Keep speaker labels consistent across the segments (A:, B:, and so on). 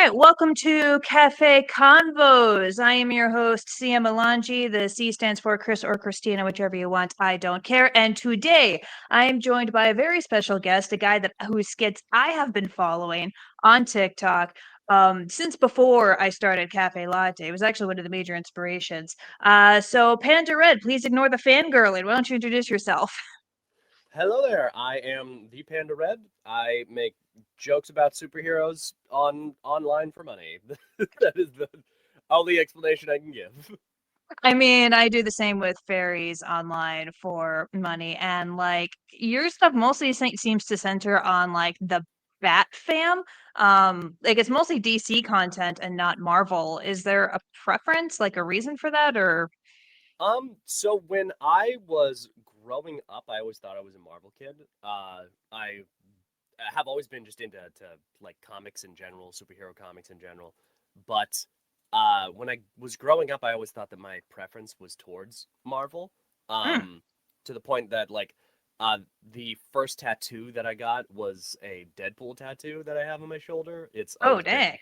A: right, welcome to CaFae Convos. I am your host, Sia Melangi. The C stands for Chris or Christina, whichever you want. I don't care. And today I am joined by a very special guest, a guy whose skits I have been following on TikTok since before I started Cafe Latte. It was actually one of the major inspirations. So Panda Red, please ignore the fangirling. Why don't you introduce yourself?
B: Hello there. I am the Panda Red. I make jokes about superheroes online for money. That is the only explanation I can give.
A: I mean, I do the same with fairies online for money, and like your stuff mostly seems to center on like the Bat fam. Like it's mostly DC content and not Marvel. Is there a preference, like a reason for that, or
B: So when I was growing up, I always thought I was a Marvel kid. I have always been just into like comics in general, superhero comics in general. But when I was growing up, I always thought that my preference was towards Marvel.
A: Hmm.
B: Um, to the point that uh, the first tattoo that I got was a Deadpool tattoo that I have on my shoulder. It's
A: Oh,
B: always been.
A: dang.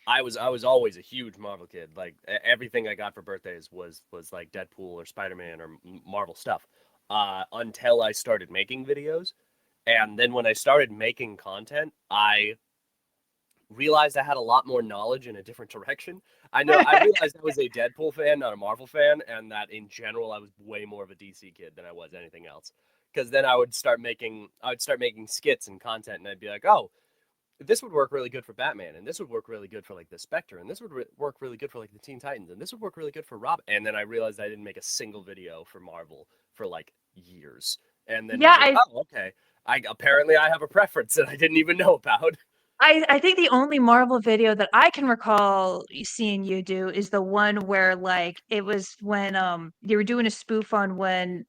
B: I was always a huge Marvel kid. Like everything I got for birthdays was like Deadpool or Spider-Man or Marvel stuff. Until I started making videos, and then when I started making content, I realized I had a lot more knowledge in a different direction. I realized I was a Deadpool fan, not a Marvel fan, and that in general I was way more of a DC kid than I was anything else. Because then I would start making skits and content, and I'd be like, oh, this would work really good for Batman, and this would work really good for like the Spectre, and this would work really good for like the Teen Titans, and this would work really good for Rob. And then I realized I didn't make a single video for Marvel for like years, and then
A: Yeah,
B: was like, oh, okay. I have a preference that I didn't even know about.
A: I think the only Marvel video that I can recall seeing you do is the one where like it was when you were doing a spoof on when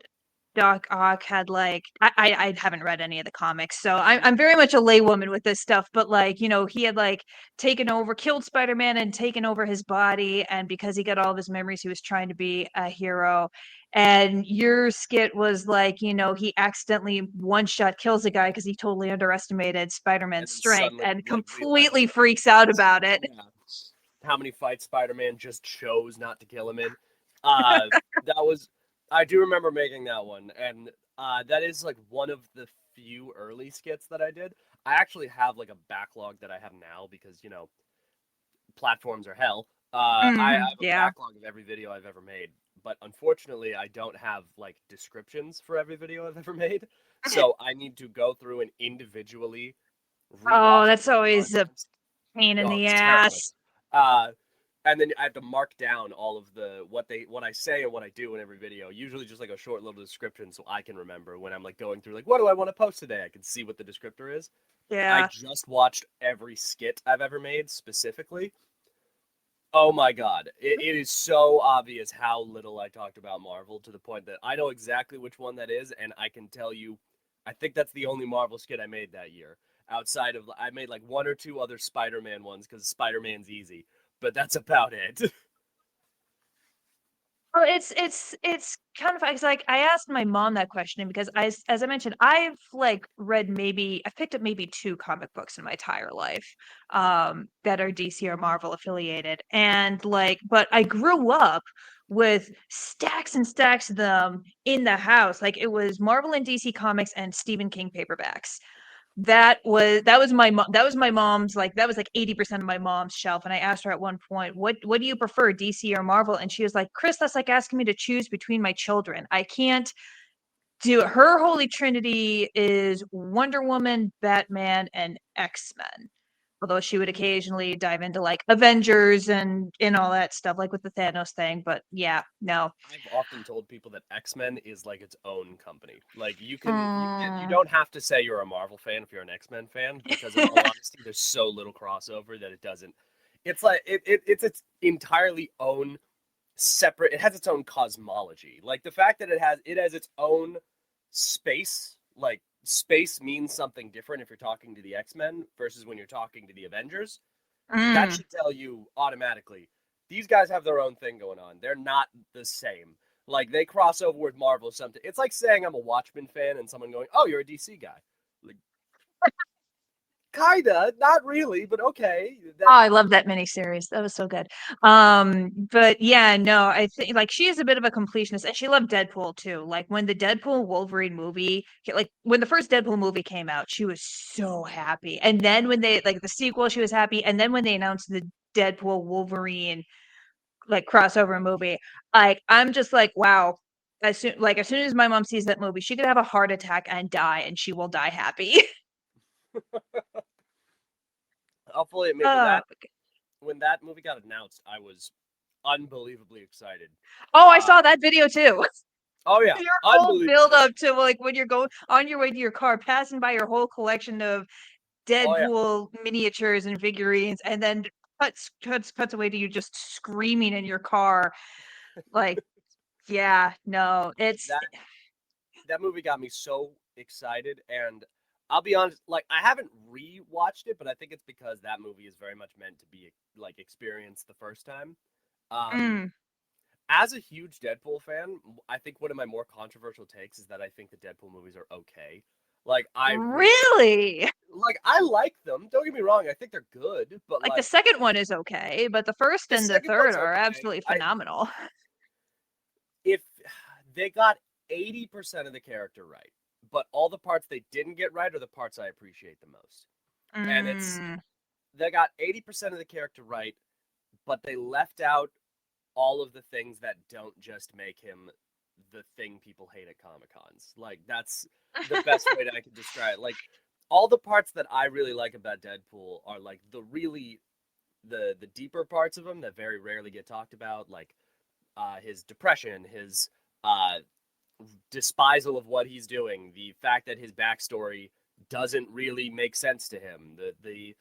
A: Doc Ock had like I haven't read any of the comics, so I'm very much a laywoman with this stuff. But like he had like taken over, killed Spider-Man, and taken over his body, and because he got all of his memories, he was trying to be a hero. And your skit was like he accidentally one shot kills a guy because he totally underestimated Spider-Man's
B: And then
A: strength
B: suddenly
A: and
B: realizes
A: completely
B: how many
A: freaks out
B: fights,
A: about it.
B: yeah, how many fights Spider-Man just chose not to kill him in. That was I do remember making that one, and that is like one of the few early skits that I did. I actually have like a backlog that I have now because platforms are hell. I
A: Mhm,
B: have a
A: yeah.
B: backlog of every video I've ever made, but unfortunately, I don't have like descriptions for every video I've ever made. So I need to go through and individually
A: Oh,
B: rewatch
A: that's
B: my
A: always a
B: content.
A: pain in
B: Oh,
A: the
B: it's terrifying.
A: ass.
B: Uh, and then I have to mark down all of the what I say and what I do in every video. Usually just like a short little description so I can remember when I'm like going through like what do I want to post today? I can see what the descriptor is. I
A: Yeah.
B: just watched every skit I've ever made specifically. Oh my god. It is so obvious how little I talked about Marvel to the point that I know exactly which one that is, and I can tell you I think that's the only Marvel skit I made that year. Outside of I made like one or two other Spider-Man ones because Spider-Man's easy, but that's about it.
A: Well, it's kind of it's like I asked my mom that question because as I mentioned, I've like read I've picked up maybe two comic books in my entire life that are DC or Marvel affiliated. And like but I grew up with stacks and stacks of them in the house. Like it was Marvel and DC comics and Stephen King paperbacks. That was my mom's, like that was like 80% of my mom's shelf. And I asked her at one point, what do you prefer, DC or Marvel? And she was like, Chris, that's like asking me to choose between my children. I can't do it. Her holy trinity is Wonder Woman, Batman, and X-Men. Although she would occasionally dive into like Avengers and all that stuff, like with the Thanos thing. But yeah, no.
B: I've often told people that X-Men is like its own company. Like you
A: Mm.
B: don't have to say you're a Marvel fan if you're an X-Men fan because in all honesty there's so little crossover that it doesn't it's like it's its entirely own separate. It has its own cosmology. Like the fact that it has its own space. Like space means something different if you're talking to the X-Men versus when you're talking to the Avengers. That
A: Mm.
B: should tell you automatically. These guys have their own thing going on. They're not the same. Like they cross over with Marvel or something. It's like saying I'm a Watchmen fan and someone going, "Oh, you're a DC guy." Like Kinda, not really, but okay.
A: Oh, I love that miniseries. That was so good. But yeah, no, I think like she is a bit of a completionist, and she loved Deadpool too. Like when the Deadpool Wolverine movie, like when the first Deadpool movie came out, she was so happy. And then when they like the sequel, she was happy. And then when they announced the Deadpool Wolverine like crossover movie, like I'm just like, wow. As soon as my mom sees that movie, she could have a heart attack and die, and she will die happy.
B: I'll fully admit
A: uh,
B: when that movie got announced, I was unbelievably excited.
A: oh, I
B: Uh,
A: saw that video too.
B: oh yeah,
A: Your whole build
B: unbelievably
A: up to
B: excited.
A: like when you're going on your way to your car, passing by your whole collection of
B: Oh yeah,
A: Deadpool miniatures and figurines, and then cuts away to you just screaming in your car. Like, yeah, no, it's
B: that that movie got me so excited, and I'll be honest, like I haven't rewatched it, but I think it's because that movie is very much meant to be like experienced the first time. Um,
A: mm,
B: as a huge Deadpool fan, I think one of my more controversial takes is that I think the Deadpool movies are okay. Like
A: really
B: like I like them. Don't get me wrong, I think they're good, but
A: like the
B: like
A: second one is okay, but the first
B: the
A: and the
B: second
A: third
B: one's
A: are
B: okay.
A: absolutely
B: I
A: phenomenal.
B: if they got 80% of the character right, but all the parts they didn't get right are the parts I appreciate the most. And it's
A: Mm,
B: they got 80% of the character right, but they left out all of the things that don't just make him the thing people hate at Comic Cons. Like that's the best way that I can describe it. Like all the parts that I really like about Deadpool are like the deeper parts of him that very rarely get talked about, like his depression, his uh, despisal of what he's doing, the fact that his backstory doesn't really make sense to him, the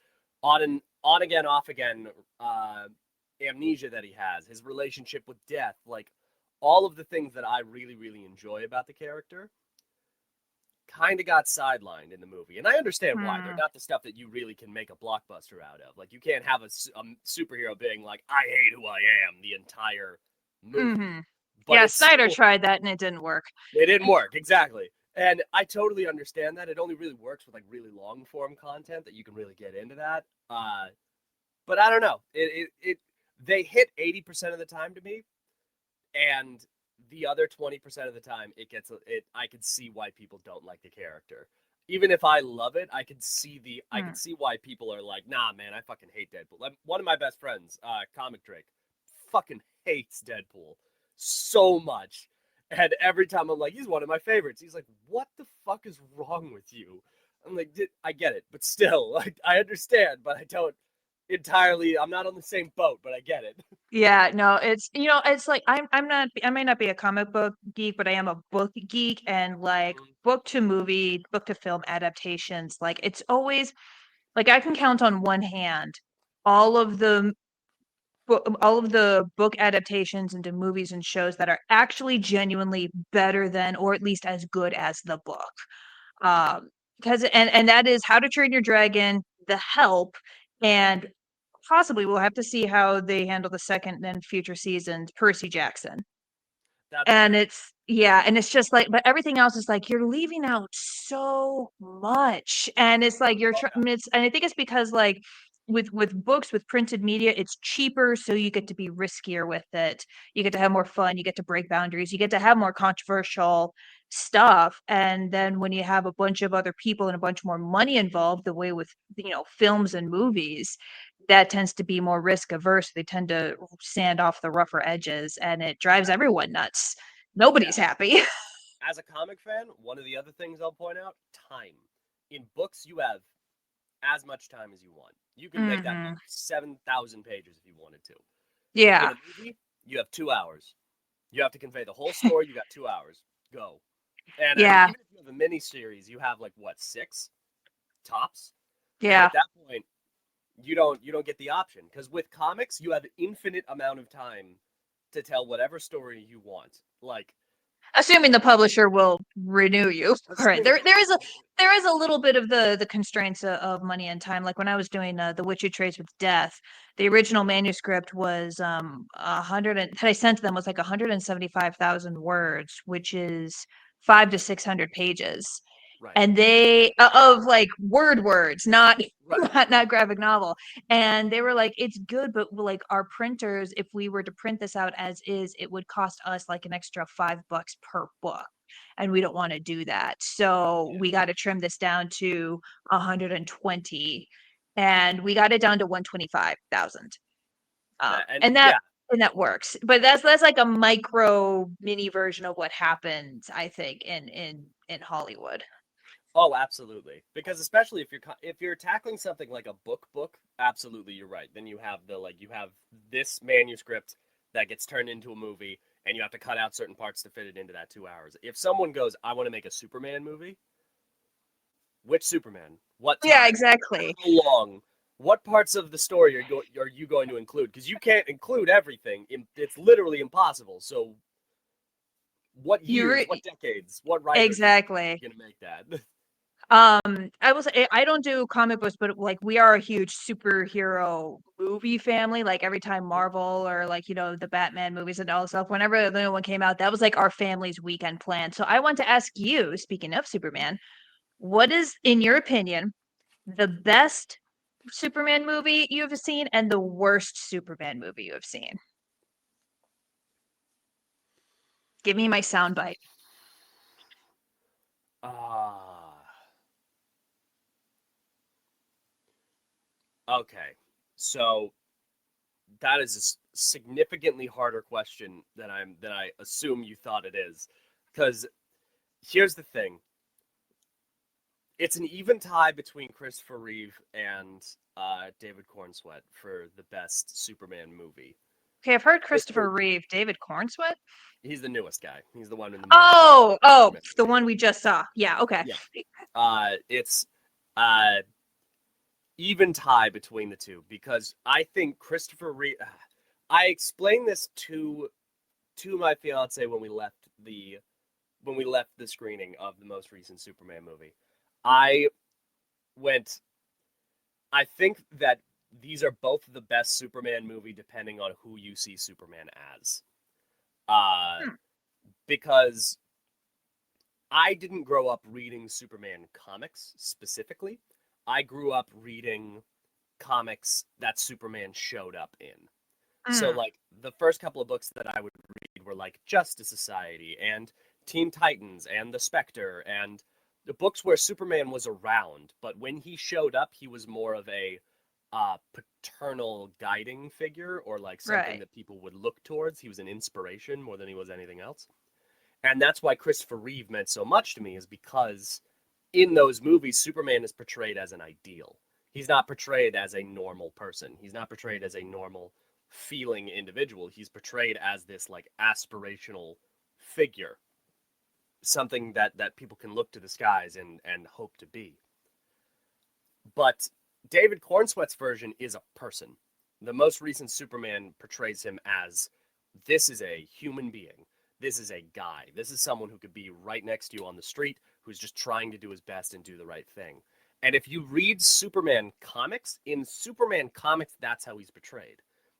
B: on again off again amnesia that he has, his relationship with death, like all of the things that I really enjoy about the character kind of got sidelined in the movie. And I understand why. They're
A: mm,
B: not the stuff that you really can make a blockbuster out of. Like you can't have a superhero being like, I hate who I am the entire movie.
A: hmm.
B: But
A: Yeah,
B: it's
A: Snyder
B: still
A: tried that and it didn't work.
B: it didn't work, exactly. And I totally understand that. It only really works with like really long form content that you can really get into that. But I don't know. They hit 80% of the time to me, and the other 20% of the time it I can see why people don't like the character. Even if I love it, I can
A: Mm.
B: see why people are like, nah, man, I fucking hate Deadpool. Like, one of my best friends, Comic Drake, fucking hates Deadpool so much. And every time I'm like, he's one of my favorites. He's like, what the fuck is wrong with you? I'm like, I get it, but still, like, I understand, but I don't entirely. I'm not on the same boat, but I get it.
A: Yeah, no, it's it's like I'm not I may not be a comic book geek, but I am a book geek and like book to movie, book to film adaptations. Like it's always like I can count on one hand all of the all of the book adaptations into movies and shows that are actually genuinely better than or at least as good as the book. Um because and that is How to Train Your Dragon, The Help, and possibly we'll have to see how they handle the second and future seasons, Percy Jackson.
B: That's
A: And
B: fair.
A: it's yeah, and it's just like but everything else is like you're leaving out so much. And it's like
B: Oh
A: it's and I think it's because like with books with printed media, it's cheaper, so you get to be riskier with it. You get to have more fun, you get to break boundaries, you get to have more controversial stuff. And then when you have a bunch of other people and a bunch more money involved, the way with films and movies, that tends to be more risk averse. They tend to sand off the rougher edges, and it drives
B: yeah.
A: everyone nuts.
B: Yeah.
A: Nobody's happy.
B: As a comic fan, one of the other things I'll point out, time. In books, you have as much time as you want. You can make that
A: Hmm.
B: book 7,000 pages if you wanted to. In
A: Yeah.
B: a movie, you have 2 hours. You have to convey the whole story. You got 2 hours. Go. And I mean,
A: Yeah.
B: even if you have a mini series, you have like what, six tops? And
A: Yeah.
B: at that point, you don't get the option because with comics, you have infinite amount of time to tell whatever story you want. Like,
A: Assuming the publisher will renew you for it.
B: assuming the publisher.
A: There is a little bit of the constraints of money and time. Like when I was doing The Witcher Trades with Death, the original manuscript was 100 and that I sent to them was like 175,000 words, which is 500 to 600 pages.
B: Right.
A: and they of like words, not
B: Right.
A: not graphic novel. And they were like, it's good, but like our printers, if we were to print this out as is, it would cost us like an extra $5 per book. And we don't want to do that. So
B: Yeah.
A: we got to trim this down to 120. And we got it down to 125,000.
B: That and
A: And
B: yeah.
A: that works. But that's like a micro mini version of what happens, I think, in Hollywood.
B: Oh, absolutely. Because especially if you're tackling something like a book, absolutely you're right. Then you have you have this manuscript that gets turned into a movie, and you have to cut out certain parts to fit it into that 2 hours. If someone goes, I want to make a Superman movie, which Superman? What
A: Yeah,
B: time?
A: exactly.
B: How long? What parts of the story are you going to include? Because you can't include everything. It's literally impossible. So, what
A: You
B: years? What
A: re-
B: decades? What writers are
A: exactly.
B: going to make that?
A: I was I don't do comic books, but like we are a huge superhero movie family. Like every time Marvel or like, the Batman movies and all stuff, whenever the new one came out, that was like our family's weekend plan. So I want to ask you, speaking of Superman, what is, in your opinion, the best Superman movie you have seen and the worst Superman movie you have seen? Give me my soundbite.
B: Ah, okay. So that is a significantly harder question than I assume you thought it is. Because here's the thing: it's an even tie between Christopher Reeve and David Cornsweet for the best Superman movie.
A: Okay, I've heard
B: Christopher,
A: Christopher Reeve, David Cornsweet.
B: he's the newest guy. He's the one in the most recent
A: Oh,
B: Superman
A: the
B: movie.
A: one we just saw. Yeah, okay.
B: Yeah. It's uh even tie between the two because I think Christopher Reeve. I explained this to my fiance when we left the screening of the most recent Superman movie. I went. I think that these are both the best Superman movie, depending on who you see Superman as. Uh,
A: Hmm.
B: because I didn't grow up reading Superman comics specifically. I grew up reading comics that Superman showed up in. So
A: Mm,
B: like the first couple of books that I would read were like Justice Society and Teen Titans and The Spectre and the books where Superman was around, but when he showed up, he was more of a paternal guiding figure or like something
A: right.
B: that people would look towards. He was an inspiration more than he was anything else. And that's why Christopher Reeve meant so much to me is because in those movies Superman is portrayed as an ideal. He's not portrayed as a normal person. He's not portrayed as a normal feeling individual. He's portrayed as this like aspirational figure, something that people can look to the skies and hope to be. But David Cornsweet's version is a person. The most recent Superman portrays him as this is a human being. This is a guy. This is someone who could be right next to you on the street, who's just trying to do his best and do the right thing. And if you read Superman comics, in Superman comics, that's how he's portrayed.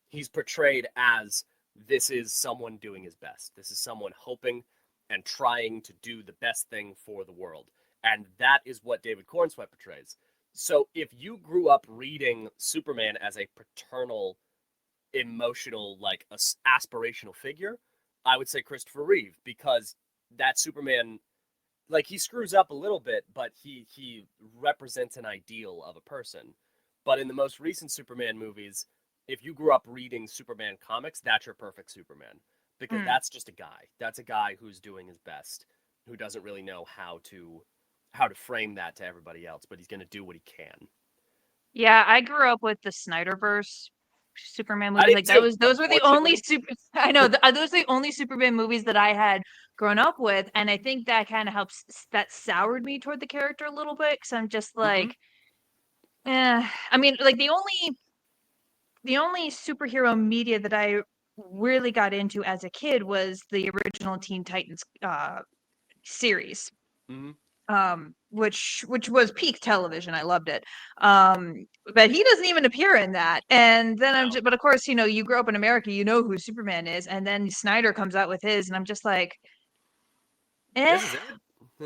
B: He's portrayed as this is someone doing his best. This is someone hoping and trying to do the best thing for the world. And that is what David Cornsweet portrays. So if you grew up reading Superman as a paternal, emotional, like aspirational figure, I would say Christopher Reeve because that Superman, like he screws up a little bit, but he represents an ideal of a person. But in the most recent Superman movies, if you grew up reading Superman comics, that's your perfect Superman because
A: Mm.
B: that's just a guy. That's a guy who's doing his best, who doesn't really know how to frame that to everybody else, but he's going to do what he can.
A: Yeah, I grew up with the Snyderverse Superman
B: I
A: movies.
B: did
A: Like
B: too,
A: those were the only
B: unfortunately.
A: super. I know those are the only Superman movies that I had grown up with, and I think that kind of helps. That soured me toward the character a little bit because I'm just
B: Hmm.
A: like, I mean, like the only superhero media that I really got into as a kid was the original Teen Titans series,
B: Hmm.
A: which was peak television. I loved it. But he doesn't even appear in that. And then I'm
B: No,
A: just, but of course, you grow up in America, you know who Superman is, and then Snyder comes out with his, and I'm just like, eh.
B: this is it.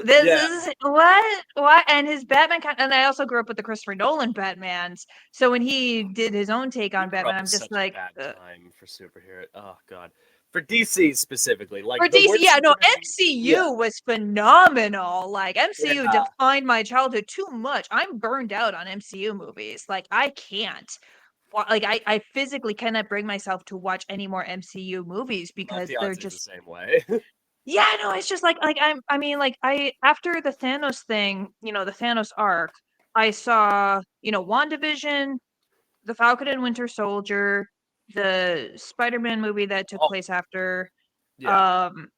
A: This
B: Yeah,
A: is what, and his Batman and I also grew up with the Christopher Nolan Batmans. So when he did his own take
B: we
A: on
B: grew
A: Batman,
B: up
A: I'm
B: with
A: just
B: such a
A: like,
B: bad time for superhero. Oh god, for DC specifically, like
A: for
B: the
A: DC,
B: worst
A: yeah, no,
B: Superman. Yeah,
A: MCU was phenomenal. Like MCU
B: yeah.
A: defined my childhood too much. I'm burned out on MCU movies. Like I can't. Like I physically cannot bring myself to watch any more MCU movies
B: My
A: because they're
B: fiance is the
A: just
B: same way.
A: yeah, no, it's just like I mean like I after the Thanos thing, the Thanos arc, I saw, WandaVision, The Falcon and Winter Soldier, the Spider-Man movie that took
B: Oh,
A: place after,
B: yeah.
A: um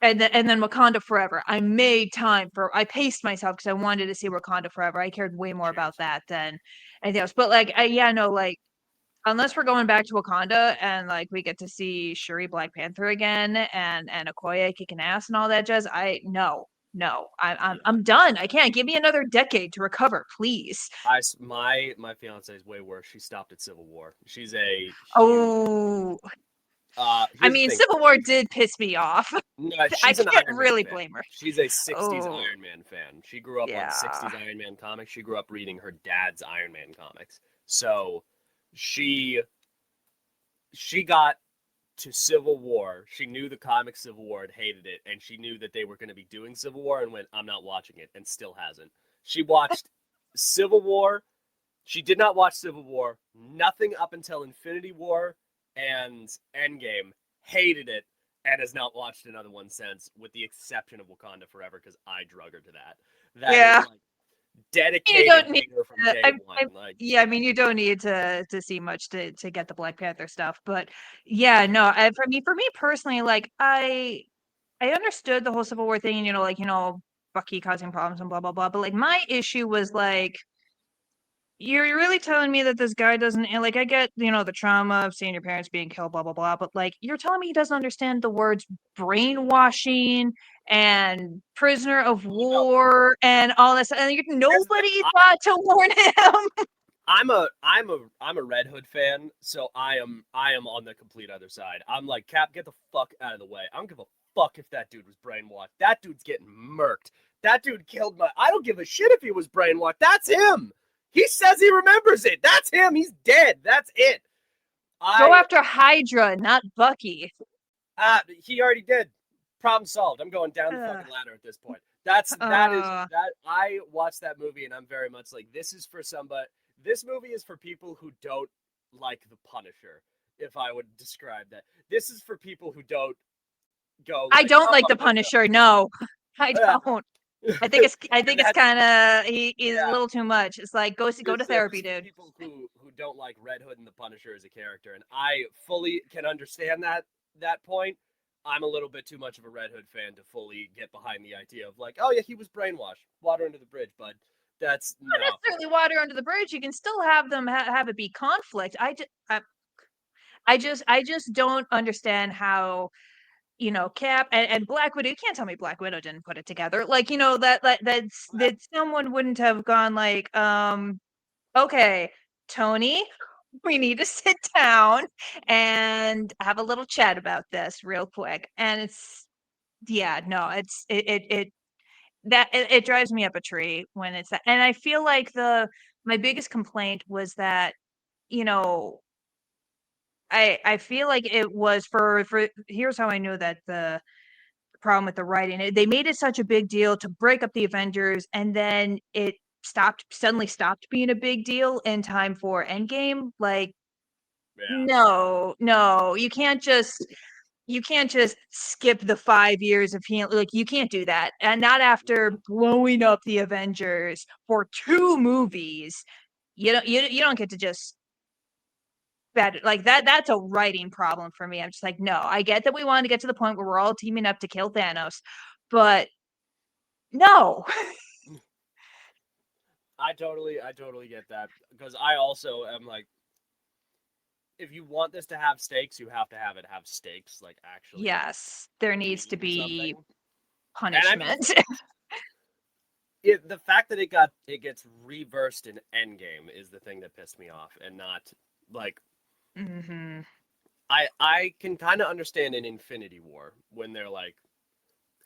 A: and then Wakanda Forever. I paced myself because I wanted to see Wakanda Forever. I cared way more about
B: Cheers.
A: that than anything else. But like, yeah, no, like unless we're going back to Wakanda and like we get to see Shuri Black Panther again and Okoye kicking ass and all that jazz,
B: Yeah.
A: I'm done. I can't. Give me another decade to recover, please.
B: My fiance is way worse. She stopped at Civil War. She's a huge.
A: Oh, I
B: Here's the
A: mean,
B: thing.
A: Civil War did piss me off.
B: No,
A: I
B: she's an
A: can't
B: Iron Man
A: really
B: fan.
A: blame her.
B: She's a 60s
A: Oh,
B: Iron Man fan. She grew up on
A: yeah.
B: 60s Iron Man comics. She grew up reading her dad's Iron Man comics. So she she got to Civil War. She knew the comic Civil War and hated it, and she knew that they were going to be doing Civil War and went, I'm not watching it, and still hasn't. She watched Civil War. She did not watch Civil War. Nothing up until Infinity War and Endgame. Hated it and has not watched another one since, with the exception of Wakanda Forever, because I drug her to that. That is
A: Yeah.
B: like
A: You
B: dedicated
A: don't need
B: hater from
A: to,
B: day one. Like,
A: yeah, I mean, you don't need to see much to get the Black Panther stuff, but yeah, no, for me personally, like I understood the whole Civil War thing, like, Bucky causing problems and blah blah blah, but like my issue was like you're really telling me that this guy doesn't and like I get, the trauma of seeing your parents being killed, blah blah blah, but like you're telling me he doesn't understand the words brainwashing and prisoner of
B: oh no,
A: war and all this, and
B: here's the thing.
A: nobody thought to warn him.
B: I'm a Red Hood fan, so I am on the complete other side. I'm like, Cap, get the fuck out of the way. I don't give a fuck if that dude was brainwashed. That dude's getting murked. That dude killed my. I don't give a shit if he was brainwashed. That's him. He says he remembers it. That's him. He's dead. That's it.
A: Go
B: I
A: after Hydra, not Bucky.
B: he already did. Problem solved. I'm going down the
A: Ugh.
B: fucking ladder at this point. That is
A: Uh,
B: that I watched that movie and I'm very much like this is for somebody. This movie is for people who don't like the Punisher. If I would describe that, this is for people who don't go
A: I
B: like,
A: don't
B: oh,
A: like the
B: I'm gonna
A: Punisher. No, I
B: go.
A: don't. I think it's
B: And
A: kind of he's a
B: yeah,
A: little too much. It's like go to
B: this
A: therapy,
B: is for
A: dude.
B: people who don't like Red Hood and the Punisher as a character, and I fully can understand that point. I'm a little bit too much of a Red Hood fan to fully get behind the idea of like, oh yeah, he was brainwashed, water under the bridge, but that's
A: Not
B: no.
A: necessarily water under the bridge. You can still have them have it be conflict. I just don't understand how Cap and Black Widow. You can't tell me Black Widow didn't put it together. Like that someone wouldn't have gone like, okay, Tony, we need to sit down and have a little chat about this real quick. And it's yeah, no, it drives me up a tree when it's that. And I feel like the my biggest complaint was that, you know, I feel like it was for here's how I know that the problem with the writing. They made it such a big deal to break up the Avengers, and then it suddenly stopped being a big deal in time for Endgame. Like,
B: Yeah,
A: no, no, you can't just skip the 5 years of healing. Like, you can't do that, and not after blowing up the Avengers for 2 movies. You don't get to just that like that's a writing problem for me. I'm just like, no, I get that we wanted to get to the point where we're all teaming up to kill Thanos, but no.
B: I totally get that because I also am like, if you want this to have stakes, you have to have it have stakes, like actually
A: Yes, there needs to
B: mean
A: be
B: something. And I mean,
A: punishment.
B: the fact that it gets reversed in Endgame is the thing that pissed me off, and not like
A: Hmm.
B: I can kind of understand in Infinity War when they're like,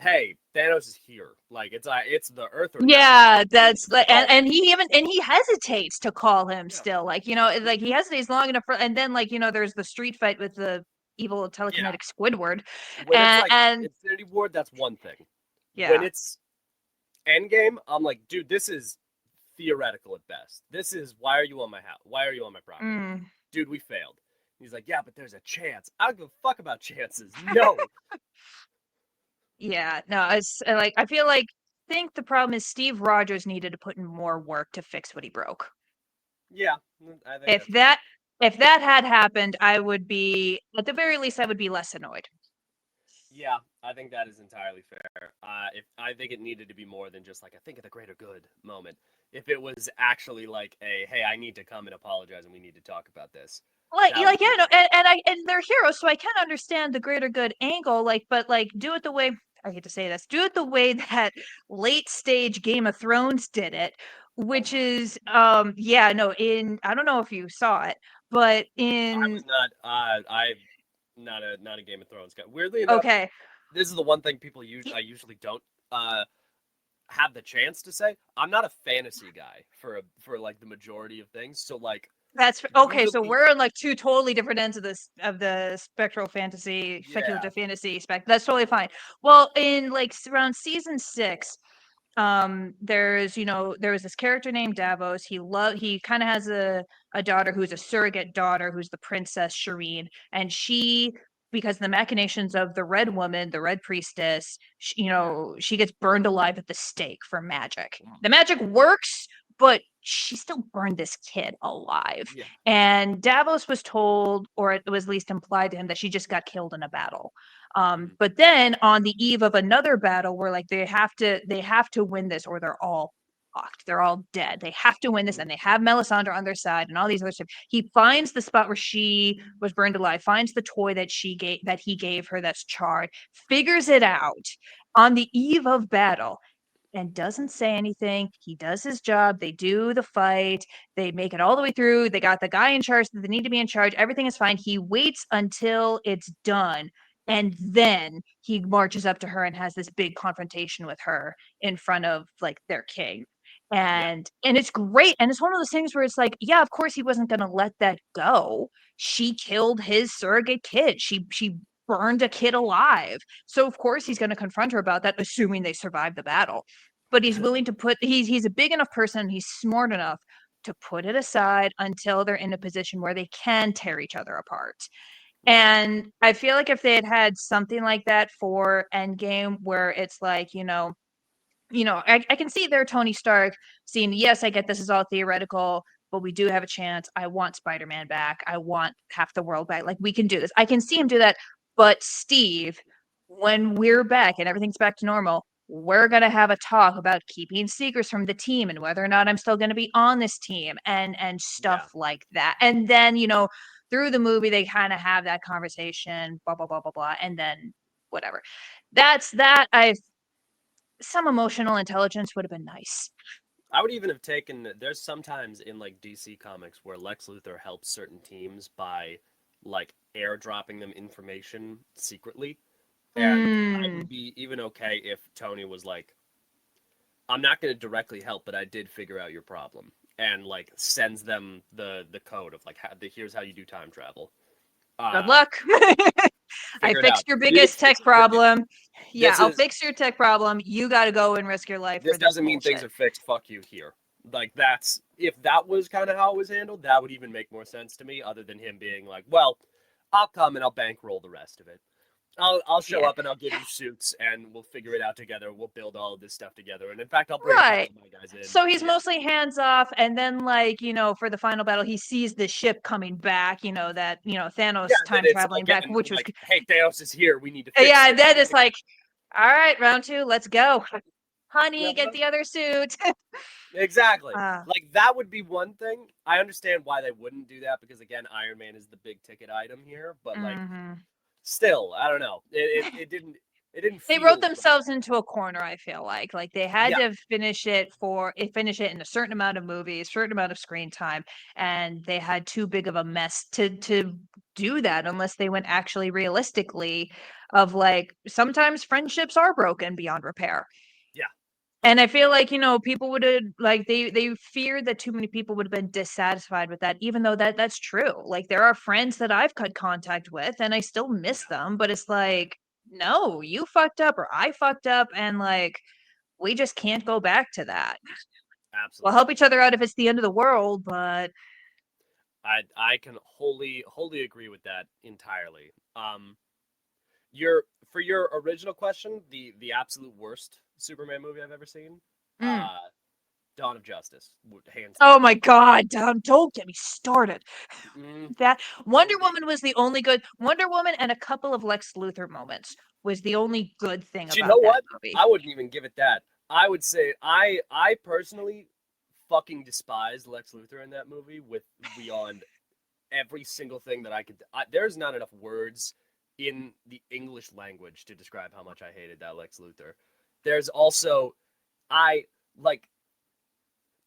B: hey, Thanos is here. Like it's the Earth or nothing.
A: Yeah,
B: We need
A: that's
B: to
A: like,
B: call
A: and
B: it.
A: he hesitates to call him
B: Yeah,
A: still, like, like he hesitates long enough for, and then like, there's the street fight with the evil
B: yeah.
A: telekinetic Squidward,
B: When it's like
A: and
B: Infinity War, that's one thing. When
A: yeah.
B: it's Endgame, I'm like, dude, this is theoretical at best. This is why are you on my house? Why are you on my property?
A: Mm.
B: Dude, we failed. He's like, yeah, but there's a chance. I don't give a fuck about chances. No.
A: Yeah, no, it's like, I feel like, think the problem is Steve Rogers needed to put in more work to fix what he broke.
B: Yeah, I think
A: If
B: that's fair.
A: that if that had happened, I would be, at the very least, I would be less annoyed.
B: Yeah, I think that is entirely fair. If I think it needed to be more than just like I think of the greater good moment. If it was actually like a hey, I need to come and apologize and we need to talk about this, that would
A: Yeah,
B: be
A: no, and they're heroes, so I can understand the greater good angle, like, but like, do it the way, I hate to say this, do it the way that late stage Game of Thrones did it,
B: oh
A: which
B: my.
A: is, yeah, no, in, I don't know if you saw it, but
B: I
A: in,
B: was not. I'm not a Game of Thrones guy. Weirdly enough,
A: okay,
B: this is the one thing people
A: y-
B: I usually don't uh have the chance to say. I'm not a fantasy guy for like the majority of things. So like
A: okay, so
B: usually,
A: we're on like two totally different ends of this, of the spectral fantasy,
B: yeah,
A: speculative fantasy spec. That's totally fine. Well, in like around season 6, there's, there was this character named Davos. He kind of has a daughter who's a surrogate daughter, who's the princess Shireen, and she, because of the machinations of the red woman, the red priestess, she gets burned alive at the stake for magic. The magic works, but she still burned this kid alive.
B: yeah,
A: And Davos was told, or it was at least implied to him, that she just got killed in a battle.
B: mhm,
A: But then on the eve of another battle, where like they have to win this, or they're all fucked. They're all dead. They have to win this,
B: mhm,
A: and they have Melisandre on their side, and all these other stuff. He finds the spot where she was burned alive, finds the toy that he gave her that's charred, figures it out on the eve of battle, and doesn't say anything. He does his job. They do the fight. They make it all the way through. They got the guy in charge that they need to be in charge. Everything is fine. He waits until it's done. And then he marches up to her and has this big confrontation with her in front of like their king.
B: yeah,
A: And it's great. And it's one of those things where it's like, yeah, of course he wasn't gonna let that go. She killed his surrogate kid. She burned a kid alive. So of course he's going to confront her about that, assuming they survive the battle. But he's willing to he's a big enough person, he's smart enough to put it aside until they're in a position where they can tear each other apart.
B: yeah,
A: And I feel like if they had had something like that for Endgame, where it's like, I can see there Tony Stark seeing, yes, I get this is all theoretical, but we do have a chance. I want Spider-Man back. I want half the world back. Like, we can do this. I can see him do that. But Steve, when we're back and everything's back to normal, we're gonna have a talk about keeping secrets from the team and whether or not I'm still gonna be on this team, and
B: yeah.
A: stuff like that. And then, through the movie they kind of have that conversation, blah blah blah blah blah, and then whatever. That's that. I Some emotional intelligence would have been nice.
B: I would even have taken. There's sometimes in like DC comics where Lex Luthor helps certain teams by like airdropping them information secretly, and I
A: Mm.
B: would be even okay if Tony was like, "I'm not going to directly help, but I did figure out your problem," and like sends them the code of like here's how you do time travel.
A: Good
B: Uh,
A: luck. I
B: Figure it out.
A: fixed your
B: You need to
A: biggest tech
B: fix it quick enough.
A: problem. Yeah,
B: This
A: I'll
B: is
A: fix your tech problem. You got to go and risk your life
B: this
A: for this
B: doesn't mean things
A: bullshit.
B: are fixed. Fuck you here. Like that's if that was kind of how it was handled, that would even make more sense to me. Other than him being like, "Well, I'll come and I'll bankroll the rest of it. I'll show
A: Yeah.
B: up and I'll give you suits and we'll figure it out together. We'll build all of this stuff together. And in fact, I'll bring a couple
A: Right.
B: of my guys in.
A: So he's
B: Yeah,
A: mostly hands off, and then, like, for the final battle, he sees the ship coming back, that,
B: yeah.
A: Thanos
B: Then
A: time
B: it's
A: traveling back,
B: again
A: which was,
B: like, "Hey, Thanos is here. We need to fix
A: yeah, and
B: this."
A: then
B: We need
A: it's
B: to.
A: like, all right, round two, let's go. Honey, get
B: Uh-huh.
A: the other suit.
B: Exactly.
A: uh,
B: Like that would be one thing. I understand why they wouldn't do that because again, Iron Man is the big ticket item here. But like,
A: mhm.
B: still, I don't know. It didn't
A: They wrote
B: feel right.
A: themselves into a corner, I feel like they had
B: Yeah,
A: to finish it in a certain amount of movies, certain amount of screen time, and they had too big of a mess to do that unless they went actually realistically. of like sometimes friendships are broken beyond repair.
B: Yeah.
A: And I feel like, people would have like they feared that too many people would have been dissatisfied with that, even though that's true. Like there are friends that I've cut contact with and I still miss them, but it's like, no, you fucked up or I fucked up, and like we just can't go back to that. We'll
B: Absolutely.
A: help each other out if it's the end of the world, but
B: I can wholly agree with that entirely. Your for your original question, the absolute worst Superman movie I've ever seen,
A: mm.
B: Dawn of Justice, hands
A: Oh
B: down.
A: my god, don't get me started.
B: Mm,
A: That Wonder
B: indeed.
A: Woman was the only good Wonder Woman, and a couple of Lex Luthor moments was the only good thing
B: Do you know
A: about that
B: what?
A: movie.
B: I wouldn't even give it that. I would say I personally fucking despise Lex Luthor in that movie with beyond every single thing that I could. There's not enough words in the English language to describe how much I hated that Lex Luthor. There's also I like.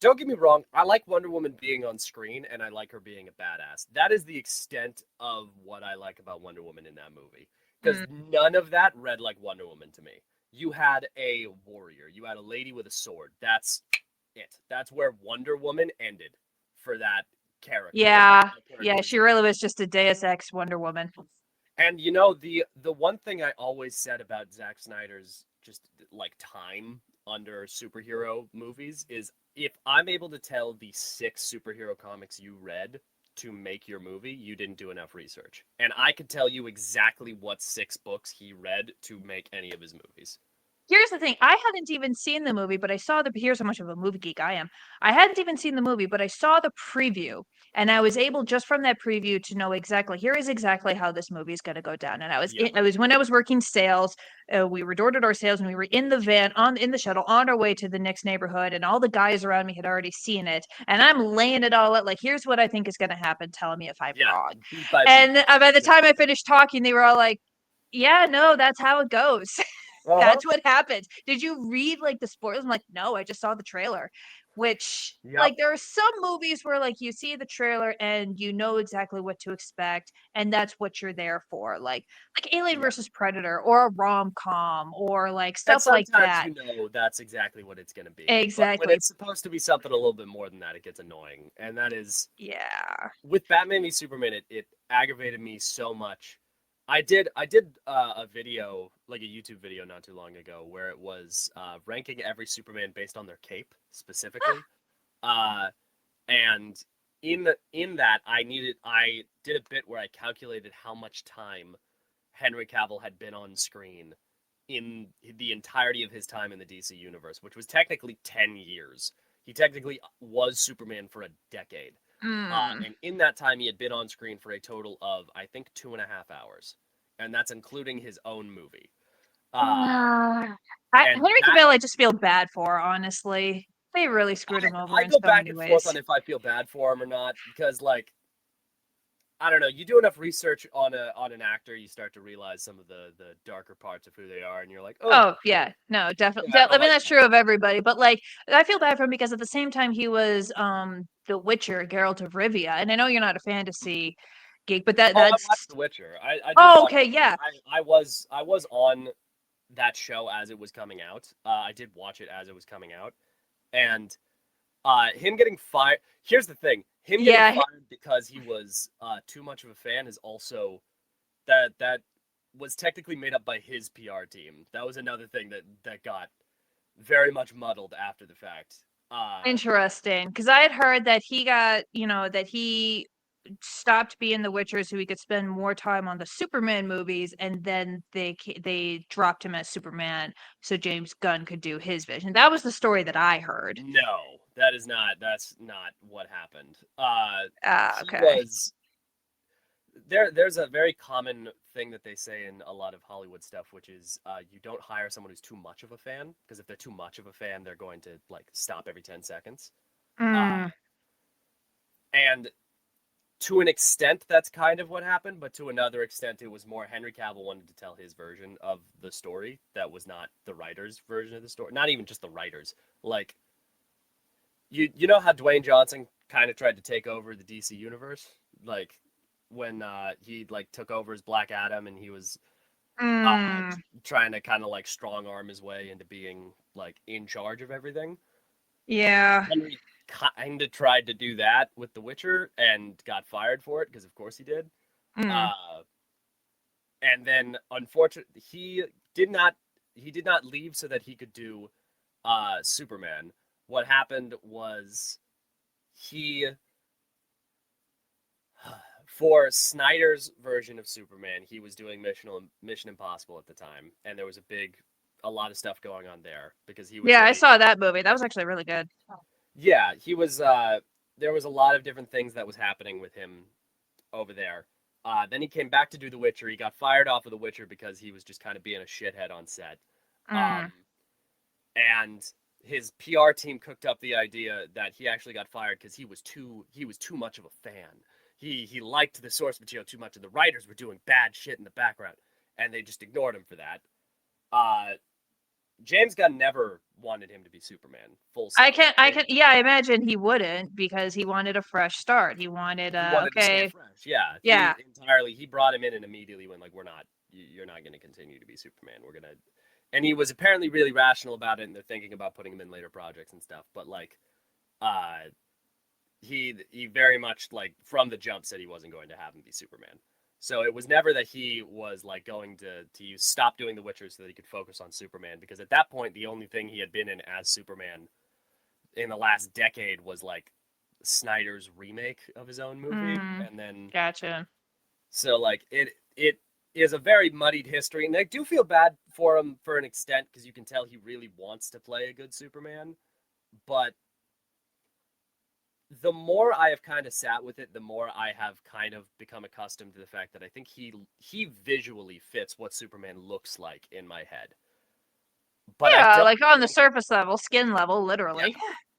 B: Don't get me wrong, I like Wonder Woman being on screen and I like her being a badass. That is the extent of what I like about Wonder Woman in that movie. Because none of that read like Wonder Woman to me. You had a warrior, you had a lady with a sword. That's it. That's where Wonder Woman ended for that character.
A: Yeah,
B: That
A: yeah, she
B: characterization.
A: really was just a Deus Ex Wonder Woman.
B: And you know, the one thing I always said about Zack Snyder's just like time under superhero movies is if I'm able to tell the 6 superhero comics you read to make your movie, you didn't do enough research. And I could tell you exactly what 6 books he read to make any of his movies.
A: Here's the thing, I hadn't even seen the movie, but I saw here's how much of a movie geek I am. I hadn't even seen the movie, but I saw the preview, and I was able just from that preview to know here is exactly how this movie is going to go down. And
B: Yep.
A: I was when I was working sales, we were door to door sales, and we were in the van in the shuttle on our way to the next neighborhood, and all the guys around me had already seen it, and I'm laying it all out like, here's what I think is going to happen. Tell me if I'm
B: Yeah.
A: wrong.
B: Beat by beat.
A: And by the time I finished talking, they were all like, "Yeah, no, that's how it goes."
B: Uh-huh.
A: That's what happened. Did you read like the spoilers? I'm like, no, I just saw the trailer. Which,
B: Yep.
A: like, there are some movies where like you see the trailer and you know exactly what to expect, and that's what you're there for. Like Alien
B: Yeah.
A: versus Predator or a rom-com or like
B: And
A: stuff like
B: sometimes
A: that.
B: you know that's exactly what it's going to be. But when
A: Exactly.
B: it's supposed to be something a little bit more than that, it gets annoying. And that is
A: Yeah.
B: with Batman v Superman, it aggravated me so much. I did a video, like a YouTube video not too long ago, where it was ranking every Superman based on their cape specifically. Uh, and in that I did a bit where I calculated how much time Henry Cavill had been on screen in the entirety of his time in the DC universe, which was technically 10 years. He technically was Superman for a decade.
A: Mm.
B: And in that time, he had been on screen for a total of, I think, 2.5 hours. And that's including his own movie.
A: Ah.
B: And
A: Henry
B: that,
A: Cavill, I just feel bad for, honestly. They really screwed him over
B: I
A: in
B: go
A: so
B: back
A: many
B: and forth
A: ways.
B: on if I feel bad for him or not, because, like, I don't know. You do enough research on an actor, you start to realize some of the darker parts of who they are, and you're like, oh,
A: Oh, yeah. No, definitely.
B: yeah, I
A: I
B: don't
A: mean,
B: like
A: that's
B: that.
A: true of everybody, but like I feel bad for him because at the same time he was The Witcher, Geralt of Rivia. And I know you're not a fantasy geek, but
B: Oh, I
A: that's
B: watched The Witcher. I did
A: oh,
B: watch
A: okay,
B: it.
A: yeah.
B: I was on that show as it was coming out. I did watch it as it was coming out, and him getting fired. Here's the thing: him getting
A: Yeah,
B: fired because he was too much of a fan is also that was technically made up by his PR team. That was another thing that got very much muddled after the fact.
A: interesting. Because I had heard that he got, that he stopped being The Witcher so he could spend more time on the Superman movies, and then they dropped him as Superman so James Gunn could do his vision. That was the story that I heard.
B: No, that's not what happened.
A: Ah,
B: He
A: okay.
B: was there's a very common thing that they say in a lot of Hollywood stuff, which is you don't hire someone who's too much of a fan, because if they're too much of a fan, they're going to like stop every 10 seconds. Uh,
A: Mm.
B: and to an extent, that's kind of what happened, but to another extent, it was more Henry Cavill wanted to tell his version of the story that was not the writer's version of the story. Not even just the writers. Like, you know how Dwayne Johnson kind of tried to take over the DC universe? Like, when he like took over as Black Adam and he was
A: Mm,
B: trying to kind of like strong arm his way into being like in charge of everything.
A: yeah.
B: Henry kind of tried to do that with The Witcher and got fired for it because, of course, he did.
A: Mm.
B: Uh, and then, unfortunately, he did not leave so that he could do Superman. What happened was he, for Snyder's version of Superman, he was doing Mission Impossible at the time, and there was a lot of stuff going on there because he was
A: Yeah, I
B: a
A: saw that movie. That was actually really good.
B: yeah, he was there was a lot of different things that was happening with him over there. Then he came back to do The Witcher. He got fired off of The Witcher because he was just kind of being a shithead on set.
A: Mm.
B: Um, and his PR team cooked up the idea that he actually got fired because he was too much of a fan. He liked the source material too much, and the writers were doing bad shit in the background, and they just ignored him for that. Uh, James Gunn never wanted him to be Superman. Full stop.
A: Yeah, I imagine he wouldn't because he wanted a fresh start. He wanted,
B: He wanted to start
A: okay,
B: fresh. Yeah,
A: yeah.
B: he brought him in and immediately went like, "We're not. You're not going to continue to be Superman. We're gonna." And he was apparently really rational about it, and they're thinking about putting him in later projects and stuff. But like, uh, he very much like from the jump said he wasn't going to have him be Superman. So it was never that he was like going to stop doing The Witcher so that he could focus on Superman, because at that point the only thing he had been in as Superman in the last decade was like Snyder's remake of his own movie,
A: Mm,
B: and then
A: gotcha.
B: so like it is a very muddied history, and I do feel bad for him for an extent because you can tell he really wants to play a good Superman, but the more I have kind of sat with it, the more I have kind of become accustomed to the fact that I think he visually fits what Superman looks like in my head. But I
A: Yeah,
B: don't
A: like on the
B: think
A: surface level, skin level,
B: yeah.
A: literally.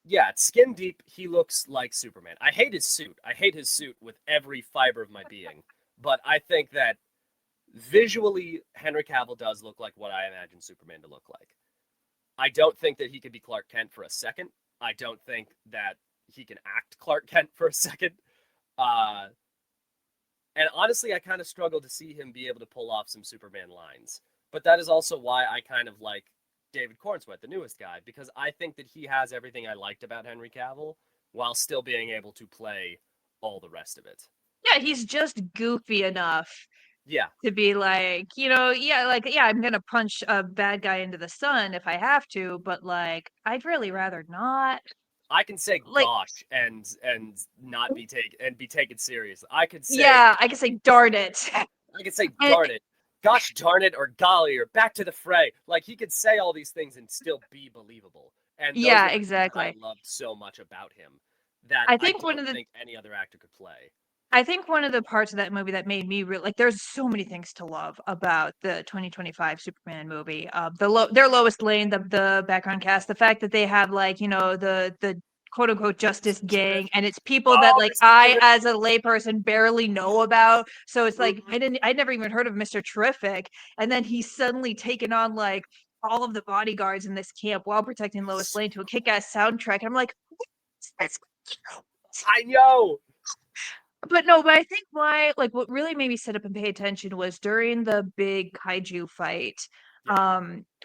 B: Yeah, skin deep, he looks like Superman. I hate his suit. I hate his suit with every fiber of my being. But I think that visually, Henry Cavill does look like what I imagine Superman to look like. I don't think that he could be Clark Kent for a second. I don't think that he can act Clark Kent for a second. Uh, and honestly, I kind of struggle to see him be able to pull off some Superman lines. But that is also why I kind of like David Cornsweet, the newest guy, because I think that he has everything I liked about Henry Cavill while still being able to play all the rest of it.
A: Yeah, he's just goofy enough
B: Yeah,
A: to be like, yeah, like, yeah, I'm gonna punch a bad guy into the sun if I have to, but like, I'd really rather not.
B: I can say
A: Like,
B: gosh and not be taken serious. I could say
A: yeah, I can say darn it. And
B: darn it, gosh darn it, or golly, or back to the fray. Like he could say all these things and still be believable. And those
A: yeah,
B: were the things that I
A: exactly.
B: loved so much about him that
A: I
B: I
A: think one
B: don't
A: of the
B: think any other actor could play.
A: I think one of the parts of that movie that made me like, there's so many things to love about the 2025 Superman movie. Their Lois Lane, the background cast, the fact that they have like, the quote unquote justice gang, and it's people that
B: Oh,
A: like
B: Mr.
A: I
B: Terrific.
A: as a layperson barely know about. So it's like
B: Mhm.
A: I'd never even heard of Mr. Terrific, and then he's suddenly taken on like all of the bodyguards in this camp while protecting Lois Lane to a kick-ass soundtrack. And I'm like, that's
B: I know.
A: but no, but I think what really made me sit up and pay attention was during the big kaiju fight,
B: Yeah.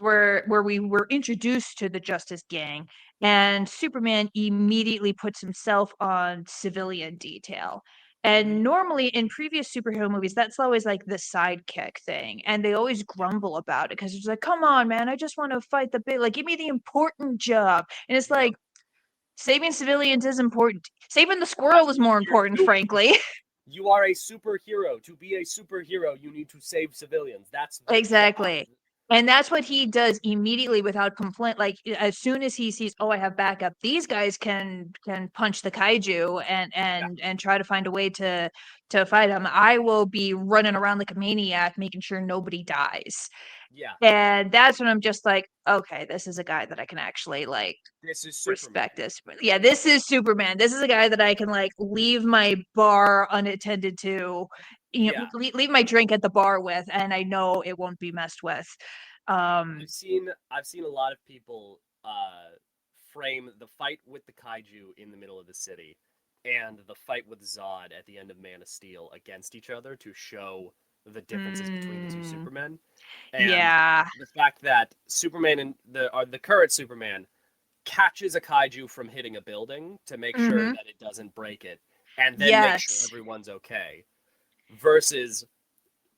A: where we were introduced to the Justice Gang, and Superman immediately puts himself on civilian detail.
B: Hmm.
A: And normally in previous superhero movies, that's always like the sidekick thing, and they always grumble about it because it's like, "Come on, man, I just want to fight the big, like, give me the important job." And it's
B: Yep.
A: like, saving civilians is important. Saving the
B: That's
A: squirrel is
B: what
A: more
B: you're here
A: important,
B: to do.
A: frankly.
B: You are a superhero. To be a superhero, you need to save civilians. That's the job.
A: Exactly. And that's what he does immediately without complaint. Like, as soon as he sees, oh, I have backup, these guys can punch the kaiju and
B: Yeah.
A: try to find a way to fight him. I will be running around like a maniac, making sure nobody dies.
B: Yeah.
A: And that's when I'm just like, okay, this is a guy that I can actually like
B: This is Superman.
A: respect this. But yeah, this is Superman. This is a guy that I can like leave my bar unattended to,
B: Yeah.
A: leave my drink at the bar with, and I know it won't be messed with.
B: I've seen a lot of people frame the fight with the kaiju in the middle of the city and the fight with Zod at the end of Man of Steel against each other to show the differences between the two Supermen, and
A: Yeah.
B: the fact that Superman and the current Superman catches a kaiju from hitting a building to make sure
A: Mm-hmm.
B: that it doesn't break it, and then make sure
A: Yes.
B: everyone's okay, versus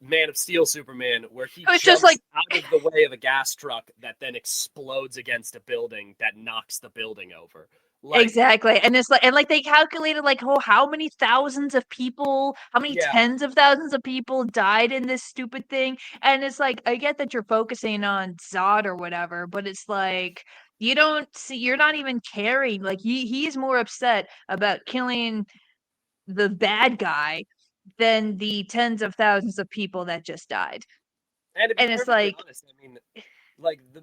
B: Man of Steel Superman, where he
A: It was just like
B: jumps out of the way of a gas truck that then explodes against a building that knocks the building over. Like,
A: exactly, and it's like, and like they calculated like, oh, how many thousands of people, how many
B: yeah,
A: tens of thousands of people died in this stupid thing, and it's like, I get that you're focusing on Zod or whatever, but it's like you don't see, you're not even caring. Like he's more upset about killing the bad guy than the tens of thousands of people that just died,
B: and to be
A: and it's
B: perfectly
A: like,
B: honest, I mean, like the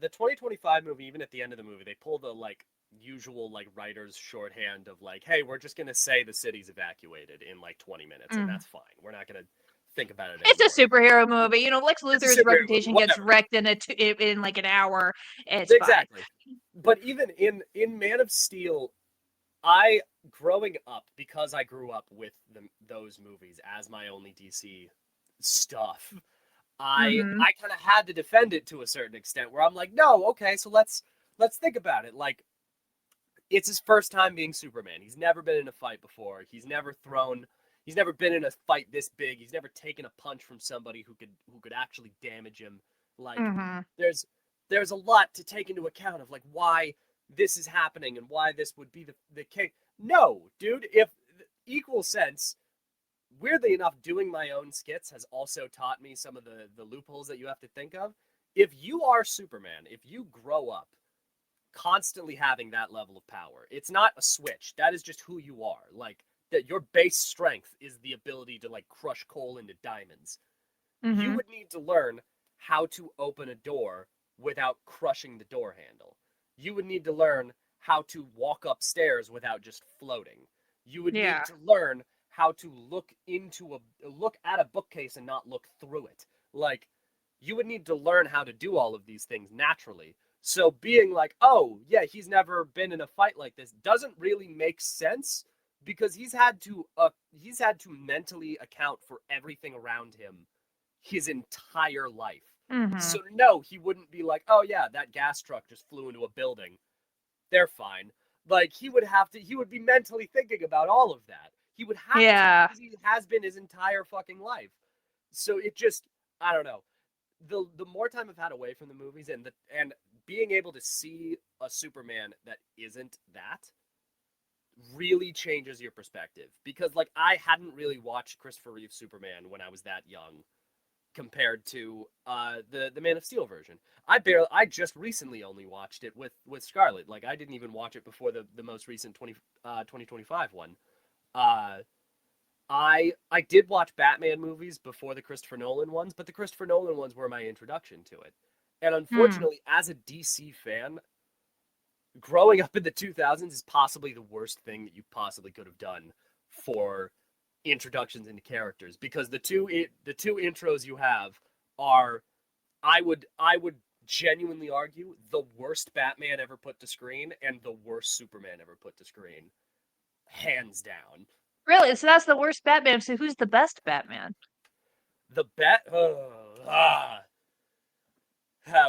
B: 2025 movie, even at the end of the movie, they pull the like usual like writers shorthand of like, hey, we're just gonna say the city's evacuated in like 20 minutes, and
A: mm.
B: that's fine. We're not gonna think about it
A: It's a
B: anymore.
A: superhero movie. You know, Lex
B: It's a
A: Luthor's
B: superhero movie,
A: reputation gets
B: whatever.
A: wrecked in like an hour. It's fine.
B: Exactly. But even in Man of Steel, I growing up, because I grew up with those movies as my only DC stuff.
A: Mhm.
B: I kind of had to defend it to a certain extent, where I'm like, no, okay, so let's think about it. Like, it's his first time being Superman. He's never been in a fight before. He's never been in a fight this big. He's never taken a punch from somebody who could actually damage him. Like,
A: Mhm.
B: there's a lot to take into account of like why this is happening and why this would be the case. No, dude, if equal sense, weirdly enough, doing my own skits has also taught me some of the loopholes that you have to think of. If you are Superman, if you grow up constantly having that level of power, it's not a switch. That is just who you are. Like, that your base strength is the ability to like crush coal into diamonds. You
A: Mhm.
B: would need to learn how to open a door without crushing the door handle. You would need to learn how to walk upstairs without just floating. You would need
A: Yeah.
B: to learn how to look at a bookcase and not look through it. Like, you would need to learn how to do all of these things naturally. So being like, "Oh, yeah, he's never been in a fight like this," doesn't really make sense, because he's had to mentally account for everything around him his entire life.
A: Mhm.
B: So no, he wouldn't be like, "Oh yeah, that gas truck just flew into a building. They're fine." Like, he would be mentally thinking about all of that. He would have to,
A: Yeah.
B: because he has been his entire fucking life. So it just, I don't know. The more time I've had away from the movies, and being able to see a Superman that isn't that really changes your perspective, because like I hadn't really watched Christopher Reeve's Superman when I was that young, compared to the Man of Steel version. I just recently only watched it with Scarlett. Like, I didn't even watch it before the most recent 2025 one. Uh I did watch Batman movies before the Christopher Nolan ones, but the Christopher Nolan ones were my introduction to it. And
A: Hmm.
B: unfortunately, as a DC fan, growing up in the 2000s is possibly the worst thing that you possibly could have done for introductions into characters, because the two intros you have are, I would genuinely argue, the worst Batman ever put to screen and the worst Superman ever put to screen, hands down.
A: Really? So that's the worst Batman. So who's the best Batman?
B: The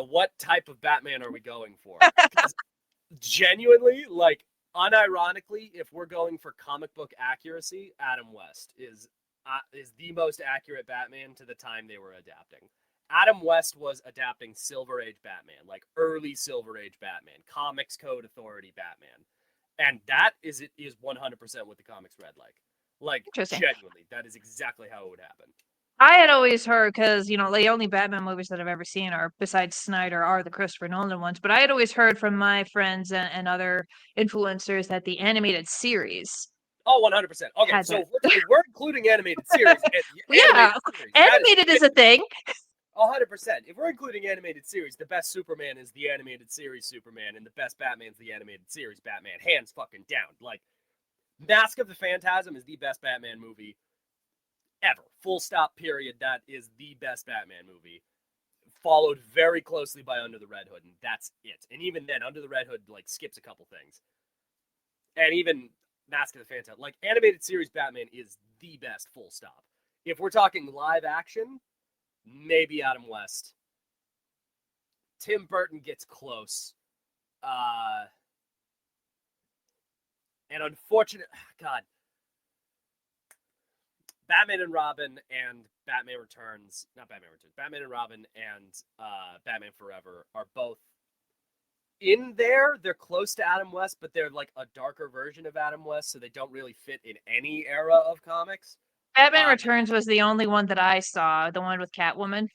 B: what type of Batman are we going for? Because genuinely, like, unironically, if we're going for comic book accuracy, Adam West is the most accurate Batman to the time they were adapting. Adam West was adapting Silver Age Batman, like early Silver Age Batman, Comics Code Authority Batman, and that is 100% what the comics read like. Like,
A: Interesting.
B: genuinely, that is exactly how it would happen.
A: I had always heard, because you know, the only Batman movies that I've ever seen are, besides Snyder, are the Christopher Nolan ones. But I had always heard from my friends and other influencers that the animated series
B: Oh, 100%. Okay,
A: had
B: so
A: that.
B: if we're including animated series, and
A: Well, yeah,
B: animated series, that is
A: animated is a thing.
B: 100%. If we're including animated series, the best Superman is the animated series Superman, and the best Batman's the animated series Batman. Hands fucking down. Like, Mask of the Phantasm is the best Batman movie ever. Full stop, period. That is the best Batman movie. Followed very closely by Under the Red Hood, and that's it. And even then, Under the Red Hood, like, skips a couple things. And even Mask of the Phantasm, like, animated series Batman is the best, full stop. If we're talking live action, maybe Adam West. Tim Burton gets close. And unfortunate, God, Batman and Robin and Batman Returns, not Batman Returns, Batman and Robin and Batman Forever are both in there. They're close to Adam West, but they're like a darker version of Adam West, so they don't really fit in any era of comics.
A: Batman Returns was the only one that I saw, the one with Catwoman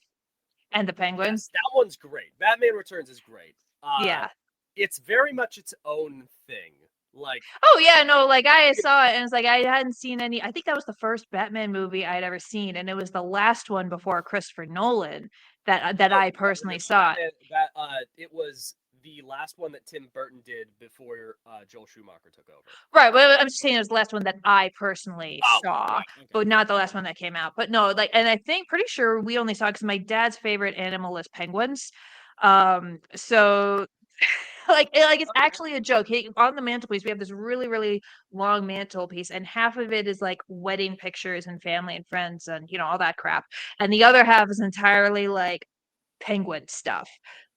A: and the Penguin.
B: Yes, that one's great. Batman Returns is great.
A: Yeah.
B: It's very much its own thing. Like,
A: oh yeah, no, like I saw it and it's like I hadn't seen any. I think that was the first Batman movie I'd ever seen, and it was the last one before Christopher Nolan that I personally saw.
B: It was the last one that Tim Burton did before Joel Schumacher took over.
A: Right, but I'm just saying it was the last one that I personally saw,
B: right, okay.
A: but not the last one that came out. But no, like, and I think pretty sure we only saw because my dad's favorite animal is penguins. So like it's actually a joke. On the mantelpiece, we have this really, really long mantelpiece, and half of it is like wedding pictures and family and friends and all that crap, and the other half is entirely like penguin stuff,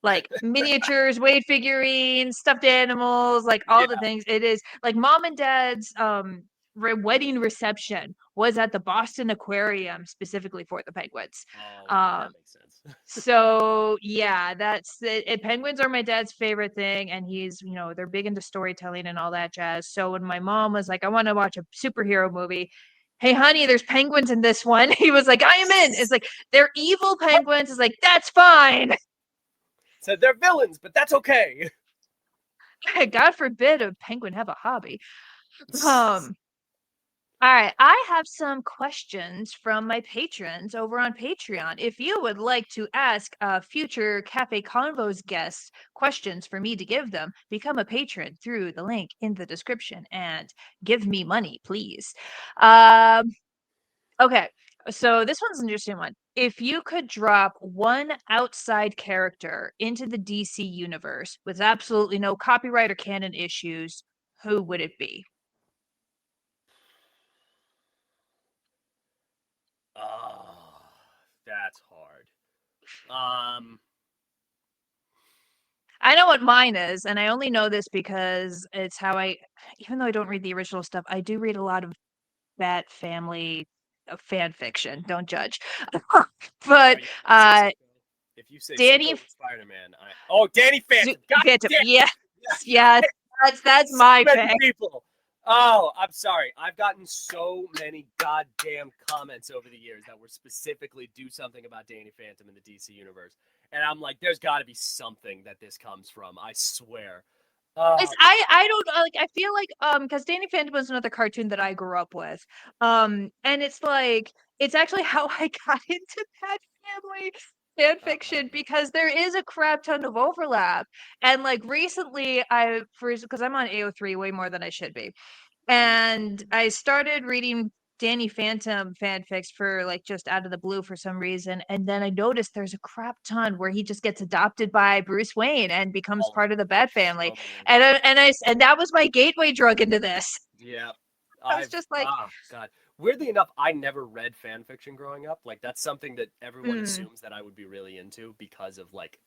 A: like miniatures, weight figurines, stuffed animals, like all the things. It is like mom and dad's wedding reception was at the Boston Aquarium specifically for the penguins.
B: That makes sense.
A: So yeah, that's it. Penguins are my dad's favorite thing, and he's they're big into storytelling and all that jazz. So when my mom was like, I want to watch a superhero movie, hey honey, there's penguins in this one. He was like, I am in. It's like, they're evil penguins. It's like, that's fine.
B: So they're villains, but that's okay.
A: God forbid a penguin have a hobby. All right, I have some questions from my patrons over on Patreon. If you would like to ask future CaFae Convos guests questions for me to give them, become a patron through the link in the description and give me money, please. Okay, so this one's an interesting one. If you could drop one outside character into the DC universe with absolutely no copyright or canon issues, who would it be?
B: Oh, that's hard.
A: I know what mine is, and I only know this because it's how even though I don't read the original stuff, I do read a lot of Bat Family fan fiction. Don't judge. But
B: if you say
A: Danny
B: Spider-Man, Danny Phantom. God
A: Phantom.
B: damn.
A: Yes. That's my pick.
B: People. Oh, I'm sorry. I've gotten so many goddamn comments over the years that were specifically do something about Danny Phantom in the DC universe. And I'm like, there's got to be something that this comes from. I swear.
A: I don't like. I feel like because Danny Phantom was another cartoon that I grew up with, and it's like it's actually how I got into Bat Family fan fiction because there is a crap ton of overlap. And like recently, because I'm on AO3 way more than I should be, and I started reading Danny Phantom fanfics for like just out of the blue for some reason, and then I noticed there's a crap ton where he just gets adopted by Bruce Wayne and becomes part of the Bat Family, and that was my gateway drug into this.
B: Yeah,
A: I was just like,
B: oh god. Weirdly enough, I never read fan fiction growing up. Like that's something that everyone assumes that I would be really into because of like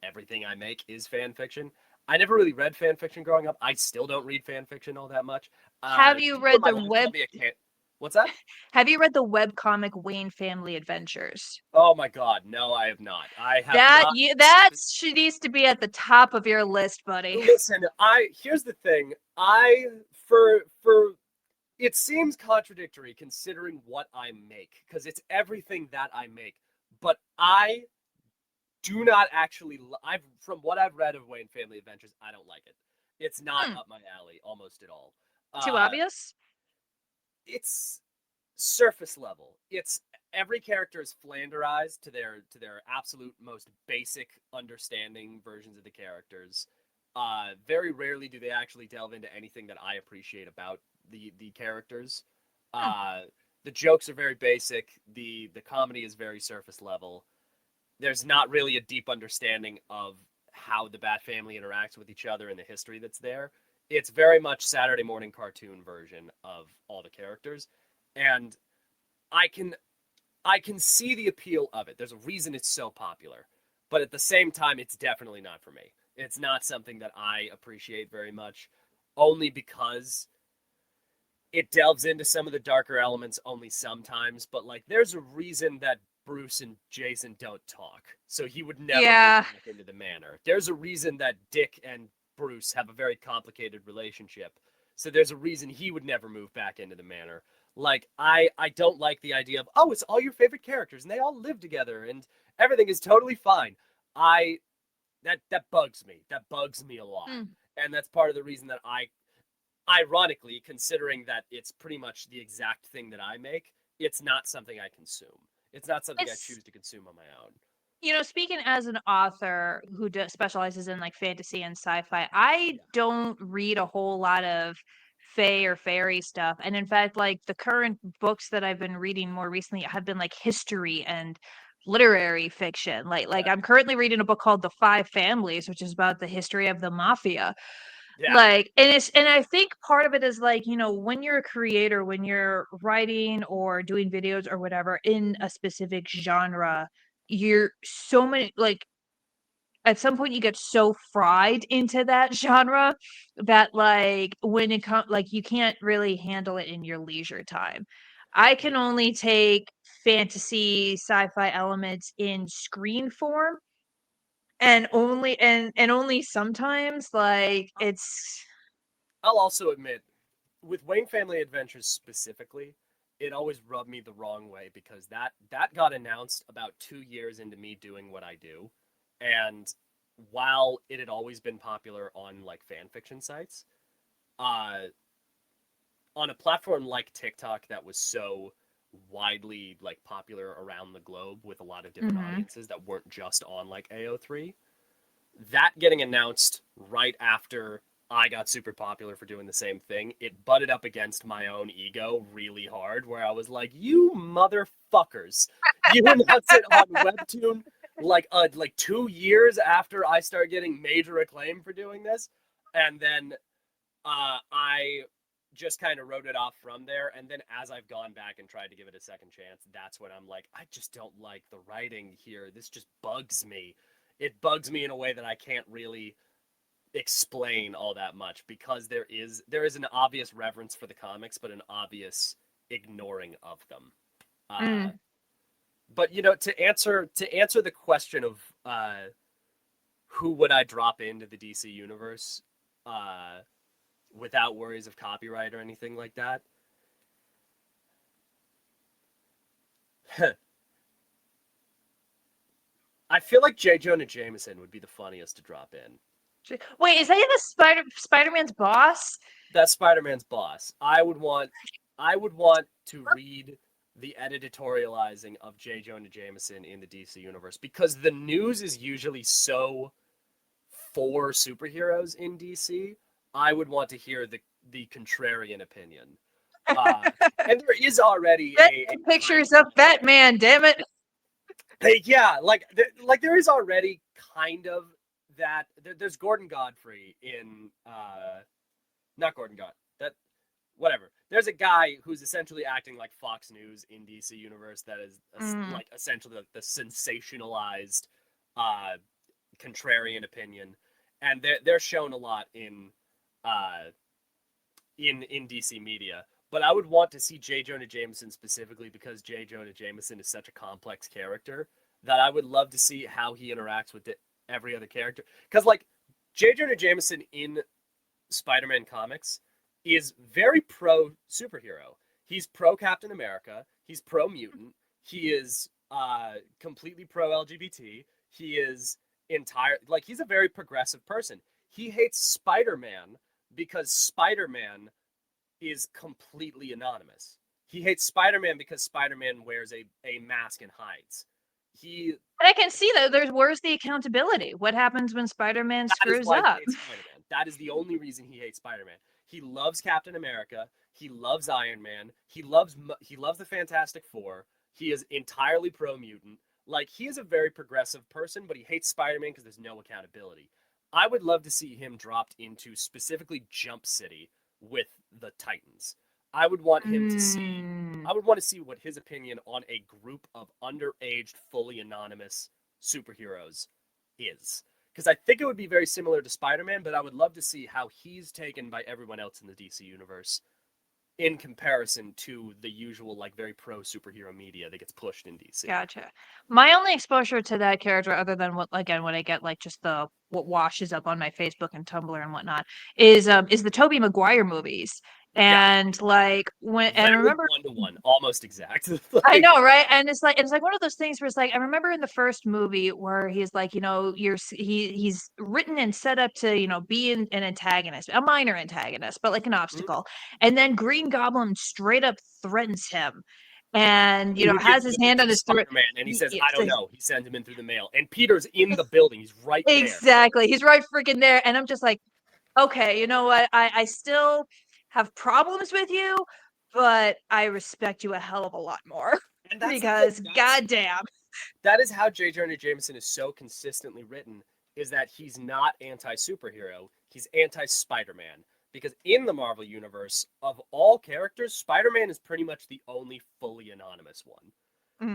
B: everything I make is fan fiction. I never really read fan fiction growing up. I still don't read fan fiction all that much.
A: Have you read the web?
B: What's that?
A: Have you read the webcomic Wayne Family Adventures?
B: Oh my god, no, I have not. I have
A: that needs to be at the top of your list, buddy.
B: Listen, here's the thing. It seems contradictory considering what I make, because it's everything that I make. But I do not actually. From what I've read of Wayne Family Adventures, I don't like it. It's not up my alley almost at all.
A: Too obvious?
B: It's surface level. It's every character is flanderized to their absolute most basic understanding versions of the characters. Very rarely do they actually delve into anything that I appreciate about the characters. The jokes are very basic. The comedy is very surface level. There's not really a deep understanding of how the Bat Family interacts with each other and the history that's there. It's very much Saturday morning cartoon version of all the characters. And I can I can see the appeal of it. There's a reason it's so popular. But at the same time, it's definitely not for me. It's not something that I appreciate very much, only because it delves into some of the darker elements only sometimes. But like, there's a reason that Bruce and Jason don't talk, so he would never move
A: Yeah.
B: back into the manor. There's a reason that Dick and Bruce have a very complicated relationship, so there's a reason he would never move back into the manor. Like, I don't like the idea of, oh, it's all your favorite characters and they all live together and everything is totally fine. I that bugs me. That bugs me a lot.
A: Mm.
B: And that's part of the reason that ironically, considering that it's pretty much the exact thing that I make, it's not something I consume. It's not something I
A: It's
B: choose to consume on my own.
A: speaking as an author who specializes in like fantasy and sci-fi, I
B: Yeah.
A: don't read a whole lot of fae or fairy stuff. And in fact, like the current books that I've been reading more recently have been like history and literary fiction. Like
B: Yeah.
A: I'm currently reading a book called The Five Families, which is about the history of the mafia.
B: Yeah.
A: Like, and I think part of it is like, when you're a creator, when you're writing or doing videos or whatever in a specific genre, you're so many like at some point you get so fried into that genre that like when it comes like you can't really handle it in your leisure time. I can
B: Yeah.
A: only take fantasy sci-fi elements in screen form, and only sometimes like it's
B: I'll also admit, with Wayne Family Adventures specifically, it always rubbed me the wrong way because that got announced about 2 years into me doing what I do, and while it had always been popular on like fan fiction sites, uh, on a platform like TikTok that was so widely like popular around the globe with a lot of different
A: Mhm.
B: audiences that weren't just on like AO3, that getting announced right after I got super popular for doing the same thing, it butted up against my own ego really hard, where I was like, "You motherfuckers, you announced it on Webtoon like 2 years after I started getting major acclaim for doing this," and then I just kind of wrote it off from there. And then as I've gone back and tried to give it a second chance, that's when I'm like, I just don't like the writing here. This just bugs me. It bugs me in a way that I can't really explain all that much because there is an obvious reverence for the comics, but an obvious ignoring of them. Uh,
A: Mm.
B: but to answer the question of who would I drop into the DC universe, uh, without worries of copyright or anything like that. I feel like J. Jonah Jameson would be the funniest to drop in.
A: Wait, is that the Spider-Man's boss?
B: That's Spider-Man's boss. I would want to read the editorializing of J. Jonah Jameson in the DC universe because the news is usually so for superheroes in DC. I would want to hear the contrarian opinion. Uh, and there is already
A: Get
B: a kind
A: pictures of Batman, damn it.
B: yeah, like there is already kind of that. There's Gordon Godfrey in not Gordon God that whatever. There's a guy who's essentially acting like Fox News in DC universe that is
A: Mm.
B: like essentially like the sensationalized uh contrarian opinion, and they're shown a lot uh in DC media. But I would want to see J. Jonah Jameson specifically because J. Jonah Jameson is such a complex character that I would love to see how he interacts with every other character. Because like J. Jonah Jameson in Spider-Man comics is very pro superhero. He's pro Captain America. He's pro mutant. He is completely pro LGBT. He is he's a very progressive person. He hates Spider-Man because Spider-Man is completely anonymous. He hates Spider-Man because Spider-Man wears a mask and hides. He
A: But I can see that where's the accountability? What happens when Spider-Man
B: That is
A: screws
B: why he
A: up?
B: hates Spider-Man. That is the only reason he hates Spider-Man. He loves Captain America. He loves Iron Man. He loves the Fantastic Four. He is entirely pro mutant. Like he is a very progressive person, but he hates Spider-Man because there's no accountability. I would love to see him dropped into specifically Jump City with the Titans. I would want him to see.
A: Mm.
B: I would want to see what his opinion on a group of underaged, fully anonymous superheroes is. Because I think it would be very similar to Spider-Man, but I would love to see how he's taken by everyone else in the DC universe in comparison to the usual, like, very pro superhero media that gets pushed in DC.
A: Gotcha. My only exposure to that character, other than what I get like just what washes up on my Facebook and Tumblr and whatnot, is the Tobey Maguire movies.
B: Yeah,
A: And like I
B: literally
A: remember
B: 1-to-1, almost exact.
A: I
B: Like,
A: know, right? And it's like one of those things where it's like I remember in the first movie where he's like, he's written and set up to, be an antagonist, a minor antagonist, but like an obstacle. And then Green Goblin straight up threatens him and,
B: who
A: has
B: gives
A: his
B: him
A: hand on
B: to
A: his throat.
B: Spider-Man, and he says, "I don't know." He sends him in through the mail, and Peter's in the building. He's right there.
A: Exactly. He's right freaking there. And I'm just like, okay, you know what? I still have problems with you, but I respect you a hell of a lot more.
B: And that's
A: Because goddamn.
B: that is how J. Jonah Jameson is so consistently written, is that he's not anti-superhero, he's anti-Spider-Man. Because in the Marvel Universe, of all characters, Spider-Man is pretty much the only fully anonymous one.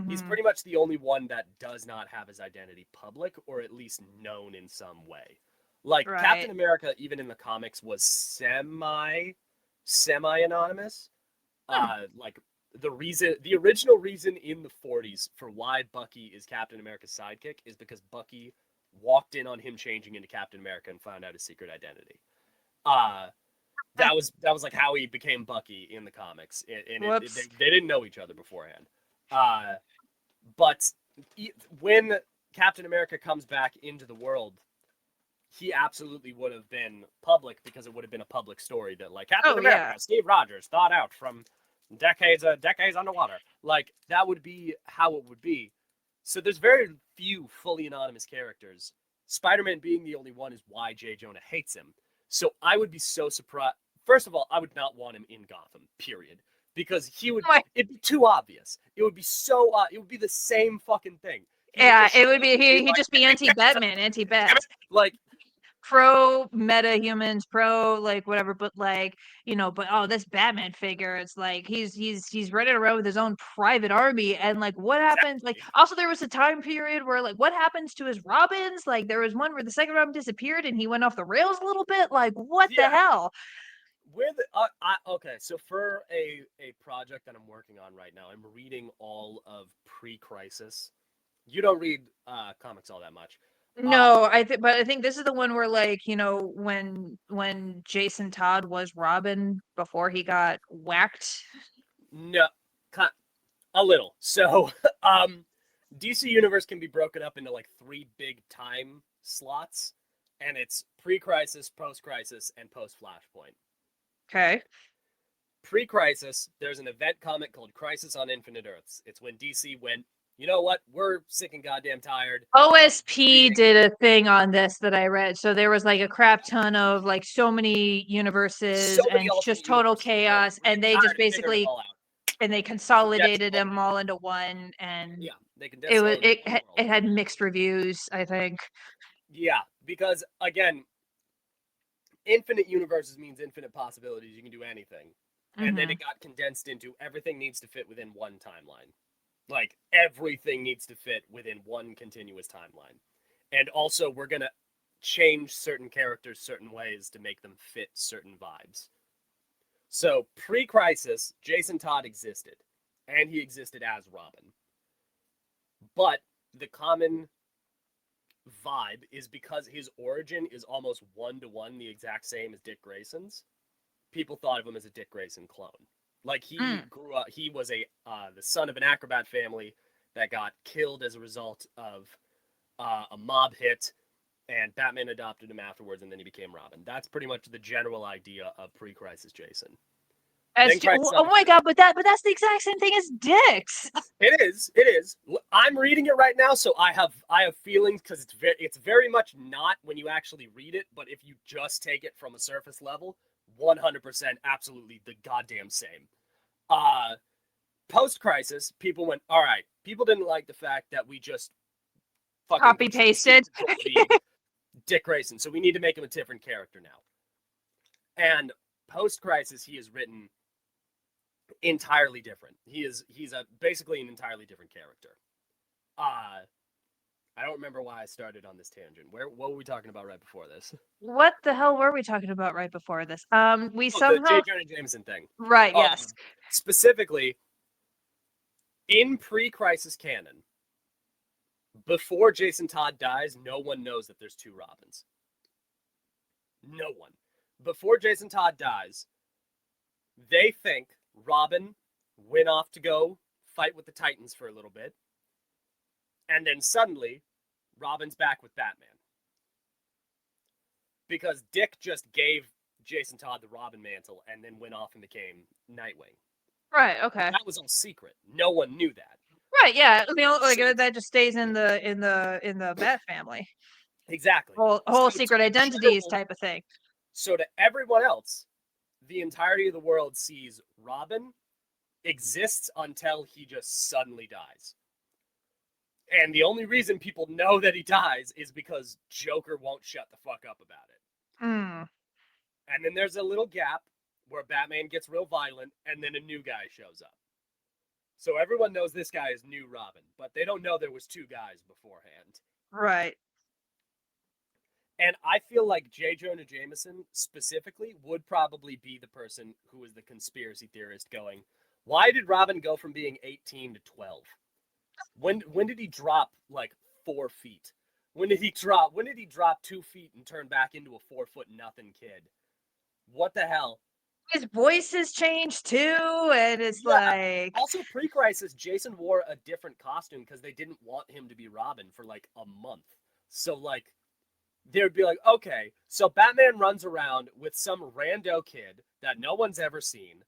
B: He's pretty much the only one that does not have his identity public, or at least known in some way. Like,
A: Right.
B: Captain America, even in the comics, was semi-anonymous. Like, the original reason in the 40s for why Bucky is Captain America's sidekick is because Bucky walked in on him changing into Captain America and found out his secret identity. That was like how he became Bucky in the comics, and they didn't know each other beforehand. But when Captain America comes back into the world, he absolutely would have been public, because it would have been a public story that, like, Captain America, Steve Rogers, thought out from decades underwater. Like, that would be how it would be. So there's very few fully anonymous characters. Spider-Man being the only one is why J. Jonah hates him. So I would be so surprised. First of all, I would not want him in Gotham, period. Because it'd be too obvious. It would be so, it would be the same fucking thing.
A: It would be, he'd just be anti-Batman, anti-Bat.
B: Like,
A: pro meta humans, pro like whatever, but like, but this Batman figure, it's like he's running around with his own private army, and like what happens? Like, also there was a time period where like what happens to his Robins? Like there was one where the second Robin disappeared and he went off the rails a little bit. Like what the hell?
B: Okay, so for a project that I'm working on right now, I'm reading all of pre-Crisis. You don't read comics all that much.
A: No, but I think this is the one where, like, when Jason Todd was Robin before he got whacked.
B: No, a little. So, DC Universe can be broken up into like 3 big time slots, and it's pre-Crisis, post-Crisis, and post-Flashpoint.
A: Okay.
B: Pre-Crisis, there's an event comic called Crisis on Infinite Earths. It's when DC went, you know what? We're sick and goddamn tired.
A: OSP did a thing on this that I read. So there was like a crap ton of like so many universes and just total chaos, and they just basically and they consolidated them all into one. And
B: they can.
A: It had mixed reviews, I think.
B: Yeah, because again, infinite universes means infinite possibilities. You can do anything, and then it got condensed into everything needs to fit within one timeline. Like, everything needs to fit within one continuous timeline. And also, we're going to change certain characters certain ways to make them fit certain vibes. So, pre-Crisis, Jason Todd existed. And he existed as Robin. But the common vibe is because his origin is almost 1-to-1 the exact same as Dick Grayson's. People thought of him as a Dick Grayson clone. Like, he grew up, he was the son of an acrobat family that got killed as a result of a mob hit, and Batman adopted him afterwards, and then he became Robin. That's pretty much the general idea of pre-Crisis Jason.
A: Oh my god, but that's the exact same thing as Dick's.
B: It is. I'm reading it right now, so I have feelings, because it's very much not when you actually read it, but if you just take it from a surface level, 100% absolutely the goddamn same. Post-Crisis, people went, all right, people didn't like the fact that we just fucking
A: copy-pasted
B: Dick Grayson, so we need to make him a different character now. And post-Crisis, he is written entirely different. He's basically an entirely different character. I don't remember why I started on this tangent. What were we talking about right before this?
A: What the hell were we talking about right before this? We
B: The
A: somehow
B: Jonah Jameson thing.
A: right, yes.
B: Specifically, in pre-crisis canon, before Jason Todd dies, no one knows that there's two Robins. No one. Before Jason Todd dies, they think Robin went off to go fight with the Titans for a little bit, and then suddenly, Robin's back with Batman. Because Dick just gave Jason Todd the Robin mantle and then went off and became Nightwing.
A: Right, okay.
B: That was all secret. No one knew that.
A: Right, yeah. That just stays in the Bat family.
B: Exactly.
A: Whole secret identities type of thing.
B: So to everyone else, the entirety of the world sees Robin exists until he just suddenly dies. And the only reason people know that he dies is because Joker won't shut the fuck up about it. And then there's a little gap where Batman gets real violent, and then a new guy shows up. So everyone knows this guy is new Robin, but they don't know there was two guys beforehand.
A: Right.
B: And I feel like J. Jonah Jameson specifically would probably be the person who is the conspiracy theorist going, why did Robin go from being 18 to 12? When did he drop like 4 feet? When did he drop 2 feet and turn back into a 4-foot nothing kid? What the hell?
A: His voice has changed too, and it's like
B: also pre-crisis, Jason wore a different costume because they didn't want him to be Robin for like a month. So like they would be like, okay, so Batman runs around with some rando kid that no one's ever seen,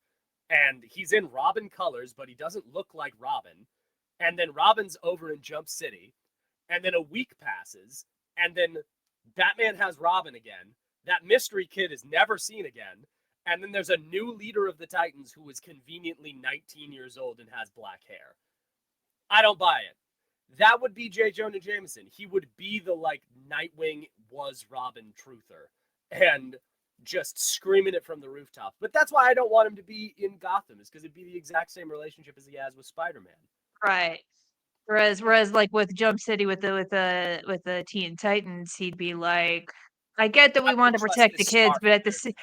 B: and he's in Robin colors, but he doesn't look like Robin. And then Robin's over in Jump City, and then a week passes, and then Batman has Robin again. That mystery kid is never seen again, and then there's a new leader of the Titans who is conveniently 19 years old and has black hair. I don't buy it. That would be J. Jonah Jameson. He would be the, like, Nightwing was Robin truther, and just screaming it from the rooftop. But that's why I don't want him to be in Gotham, is because it'd be the exact same relationship as he has with Spider-Man.
A: Right. Whereas like with Jump City with the Teen Titans, he'd be like, I get that we want to protect the kids, but at the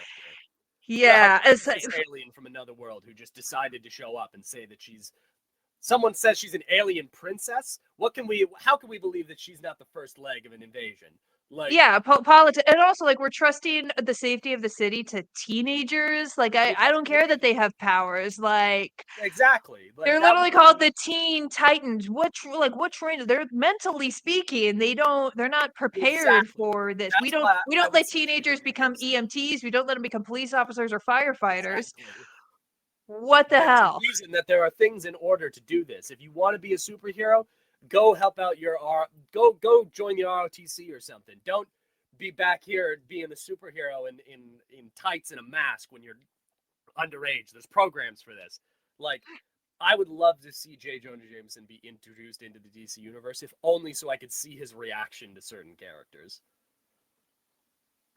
B: it's this alien from another world who just decided to show up and say that someone says she's an alien princess. How can we believe that she's not the first leg of an invasion? Like,
A: yeah, politics, and also like we're trusting the safety of the city to teenagers. Like I don't care that they have powers. Like
B: exactly, like,
A: they're literally called the Teen Titans. What training? They're mentally speaking. They're not prepared for this. We don't let teenagers become EMTs. We don't let them become police officers or firefighters. Exactly. What the hell?
B: There's a reason that there are things in order to do this. If you want to be a superhero, go help out go join the ROTC or something. Don't be back here being a superhero in tights and a mask when you're underage. There's programs for this. Like, I would love to see J. Jonah Jameson be introduced into the DC universe, if only so I could see his reaction to certain characters.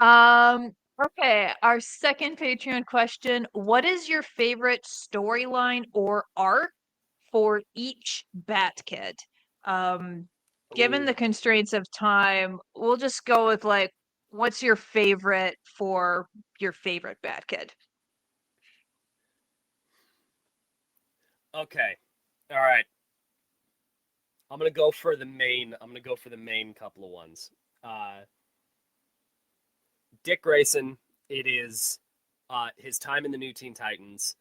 A: Okay, our second Patreon question. What is your favorite storyline or arc for each Bat Kid? Given the constraints of time, we'll just go with like, what's your favorite for your favorite Bat Kid?
B: Okay. All right. I'm going to go for the main couple of ones. Dick Grayson, it is his time in the new Teen Titans,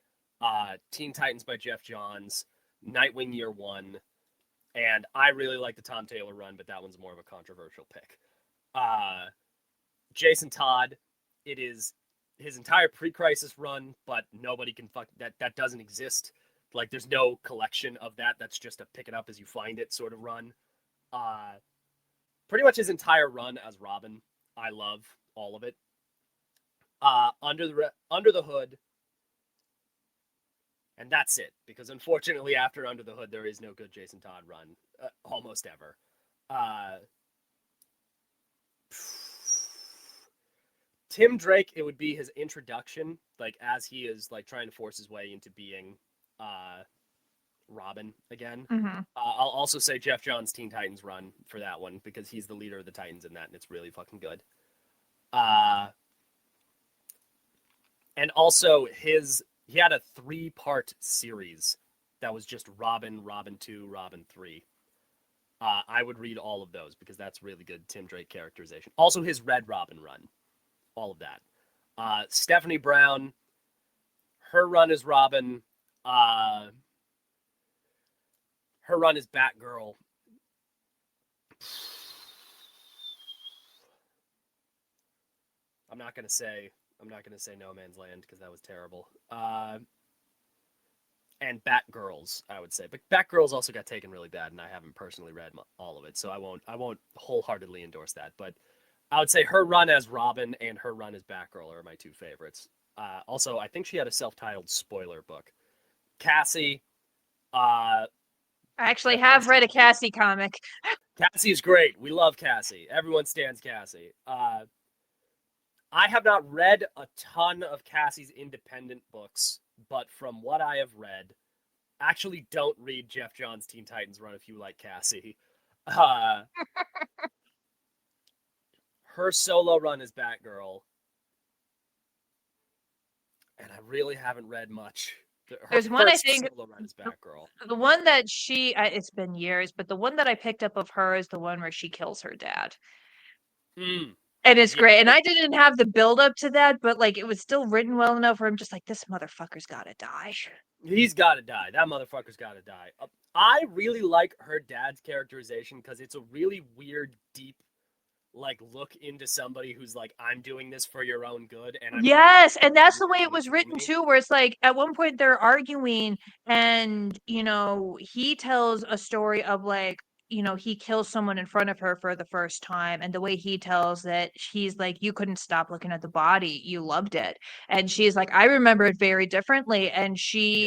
B: Teen Titans by Jeff Johns, Nightwing Year 1, and I really like the Tom Taylor run, but that one's more of a controversial pick. Jason Todd, it is his entire pre-crisis run, but nobody can that doesn't exist. Like, there's no collection of that. That's just a pick it up as you find it sort of run. Pretty much his entire run as Robin, I love all of it. Under the Hood, and that's it. Because unfortunately, after Under the Hood, there is no good Jason Todd run almost ever. Tim Drake, it would be his introduction, like as he is like trying to force his way into being Robin again.
A: Mm-hmm.
B: I'll also say Jeff Johns' Teen Titans run for that one because he's the leader of the Titans in that, and it's really fucking good. And also he had a 3-part series that was just Robin, Robin 2, Robin 3. I would read all of those because that's really good Tim Drake characterization. Also his Red Robin run, all of that. Stephanie Brown, her run is Robin. Her run is Batgirl. I'm not gonna say No Man's Land because that was terrible. And Batgirls, I would say, but Batgirls also got taken really bad, and I haven't personally read all of it, so I won't wholeheartedly endorse that. But I would say her run as Robin and her run as Batgirl are my 2 favorites. Also, I think she had a self-titled spoiler book. Cassie.
A: I actually have read a Cassie comic.
B: Cassie's great. We love Cassie. Everyone stands Cassie. I have not read a ton of Cassie's independent books, but from what I have read, actually don't read Jeff Johns' Teen Titans run if you like Cassie. Her solo run is Batgirl, and I really haven't read much.
A: There's one I think
B: solo run is Batgirl.
A: The one that it's been years, but the one that I picked up of her is the one where she kills her dad. And it's great. And I didn't have the build up to that, but like it was still written well enough where I'm just like, this motherfucker's gotta die.
B: He's gotta die. That motherfucker's gotta die. I really like her dad's characterization because it's a really weird, deep, like look into somebody who's like, I'm doing this for your own good. And
A: yes, and that's the way it was written too, where it's like at one point they're arguing and he tells a story of like he kills someone in front of her for the first time, and the way he tells it, he's like, you couldn't stop looking at the body, you loved it. And she's like, I remember it very differently. And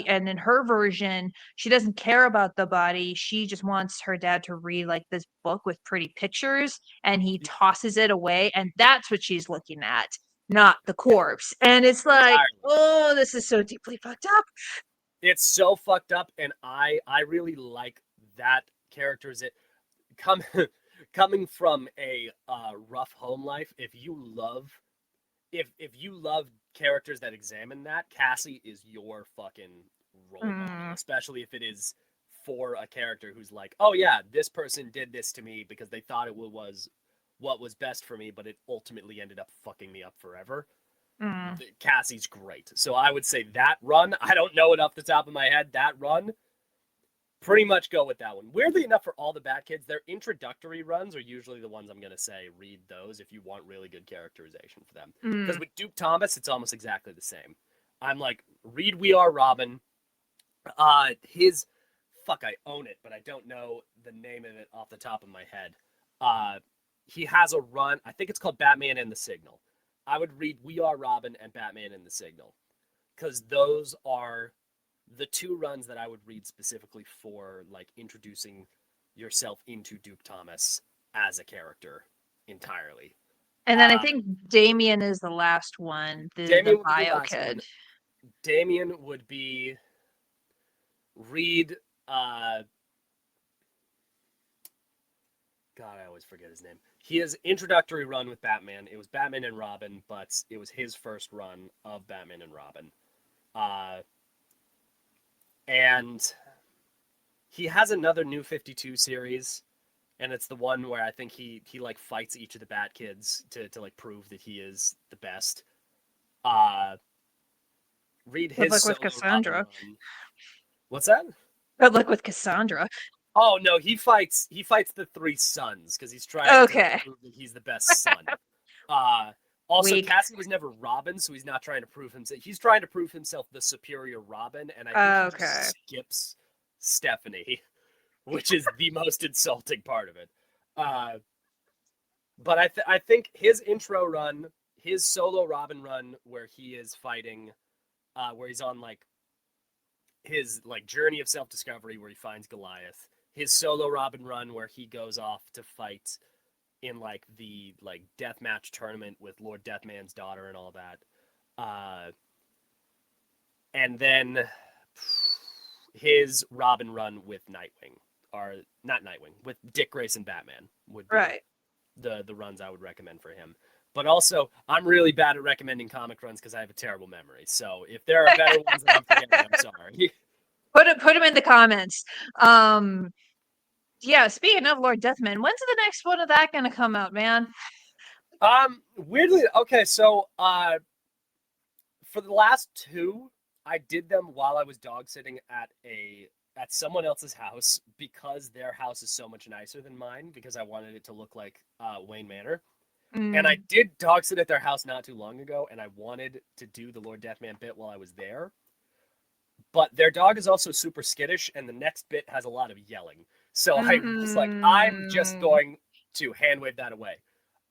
A: and in her version, she doesn't care about the body, she just wants her dad to read like this book with pretty pictures, and he tosses it away, and that's what she's looking at, not the corpse. And it's like, oh, this is so deeply fucked up.
B: It's so fucked up, and I really like that character. Is it coming from a rough home life? If you love characters that examine that, Cassie is your fucking role model, especially if it is for a character who's like, oh yeah, this person did this to me because they thought it was what was best for me, but it ultimately ended up fucking me up forever. Cassie's great. So I would say that run, I don't know it off the top of my head, that run, pretty much go with that one. Weirdly enough, for all the Bat Kids, their introductory runs are usually the ones I'm going to say read those if you want really good characterization for them. Because with Duke Thomas, it's almost exactly the same. I'm like, read We Are Robin. I own it, but I don't know the name of it off the top of my head. He has a run, I think it's called Batman and the Signal. I would read We Are Robin and Batman and the Signal, because those are the 2 runs that I would read specifically for like introducing yourself into Duke Thomas as a character entirely.
A: And then I think Damien is the last one, the bio kid.
B: Damien would be read God, I always forget his name. His introductory run with Batman, it was Batman and Robin, but it was his first run of Batman and Robin. And he has another New 52 series, and it's the one where I think he like fights each of the Bat Kids to like prove that he is the best. Read his
A: Good luck with Cassandra.
B: What's that?
A: Good luck with Cassandra.
B: Oh no, he fights the 3 sons because he's trying to prove that he's the best son. Also, Cassie was never Robin, so he's not trying to prove himself. He's trying to prove himself the superior Robin, and I think he just skips Stephanie, which is the most insulting part of it. But I think his intro run, his solo Robin run, where he is fighting, where he's on like his like journey of self-discovery, where he finds Goliath. His solo Robin run, where he goes off to fight in like the like deathmatch tournament with Lord Deathman's daughter and all that. And then his Robin run with Nightwing, or not Nightwing, with Dick Grayson Batman would be
A: Right.
B: the runs I would recommend for him. But also, I'm really bad at recommending comic runs because I have a terrible memory. So if there are better ones that I'm forgetting, I'm sorry.
A: Put them in the comments. Yeah, speaking of Lord Deathman, when's the next one of that gonna come out, man?
B: Weirdly, okay, so for the last two, I did them while I was dog sitting at someone else's house because their house is so much nicer than mine because I wanted it to look like Wayne Manor. And I did dog sit at their house not too long ago, and I wanted to do the Lord Deathman bit while I was there. But their dog is also super skittish, and the next bit has a lot of yelling. So I was like, I'm just going to hand wave that away.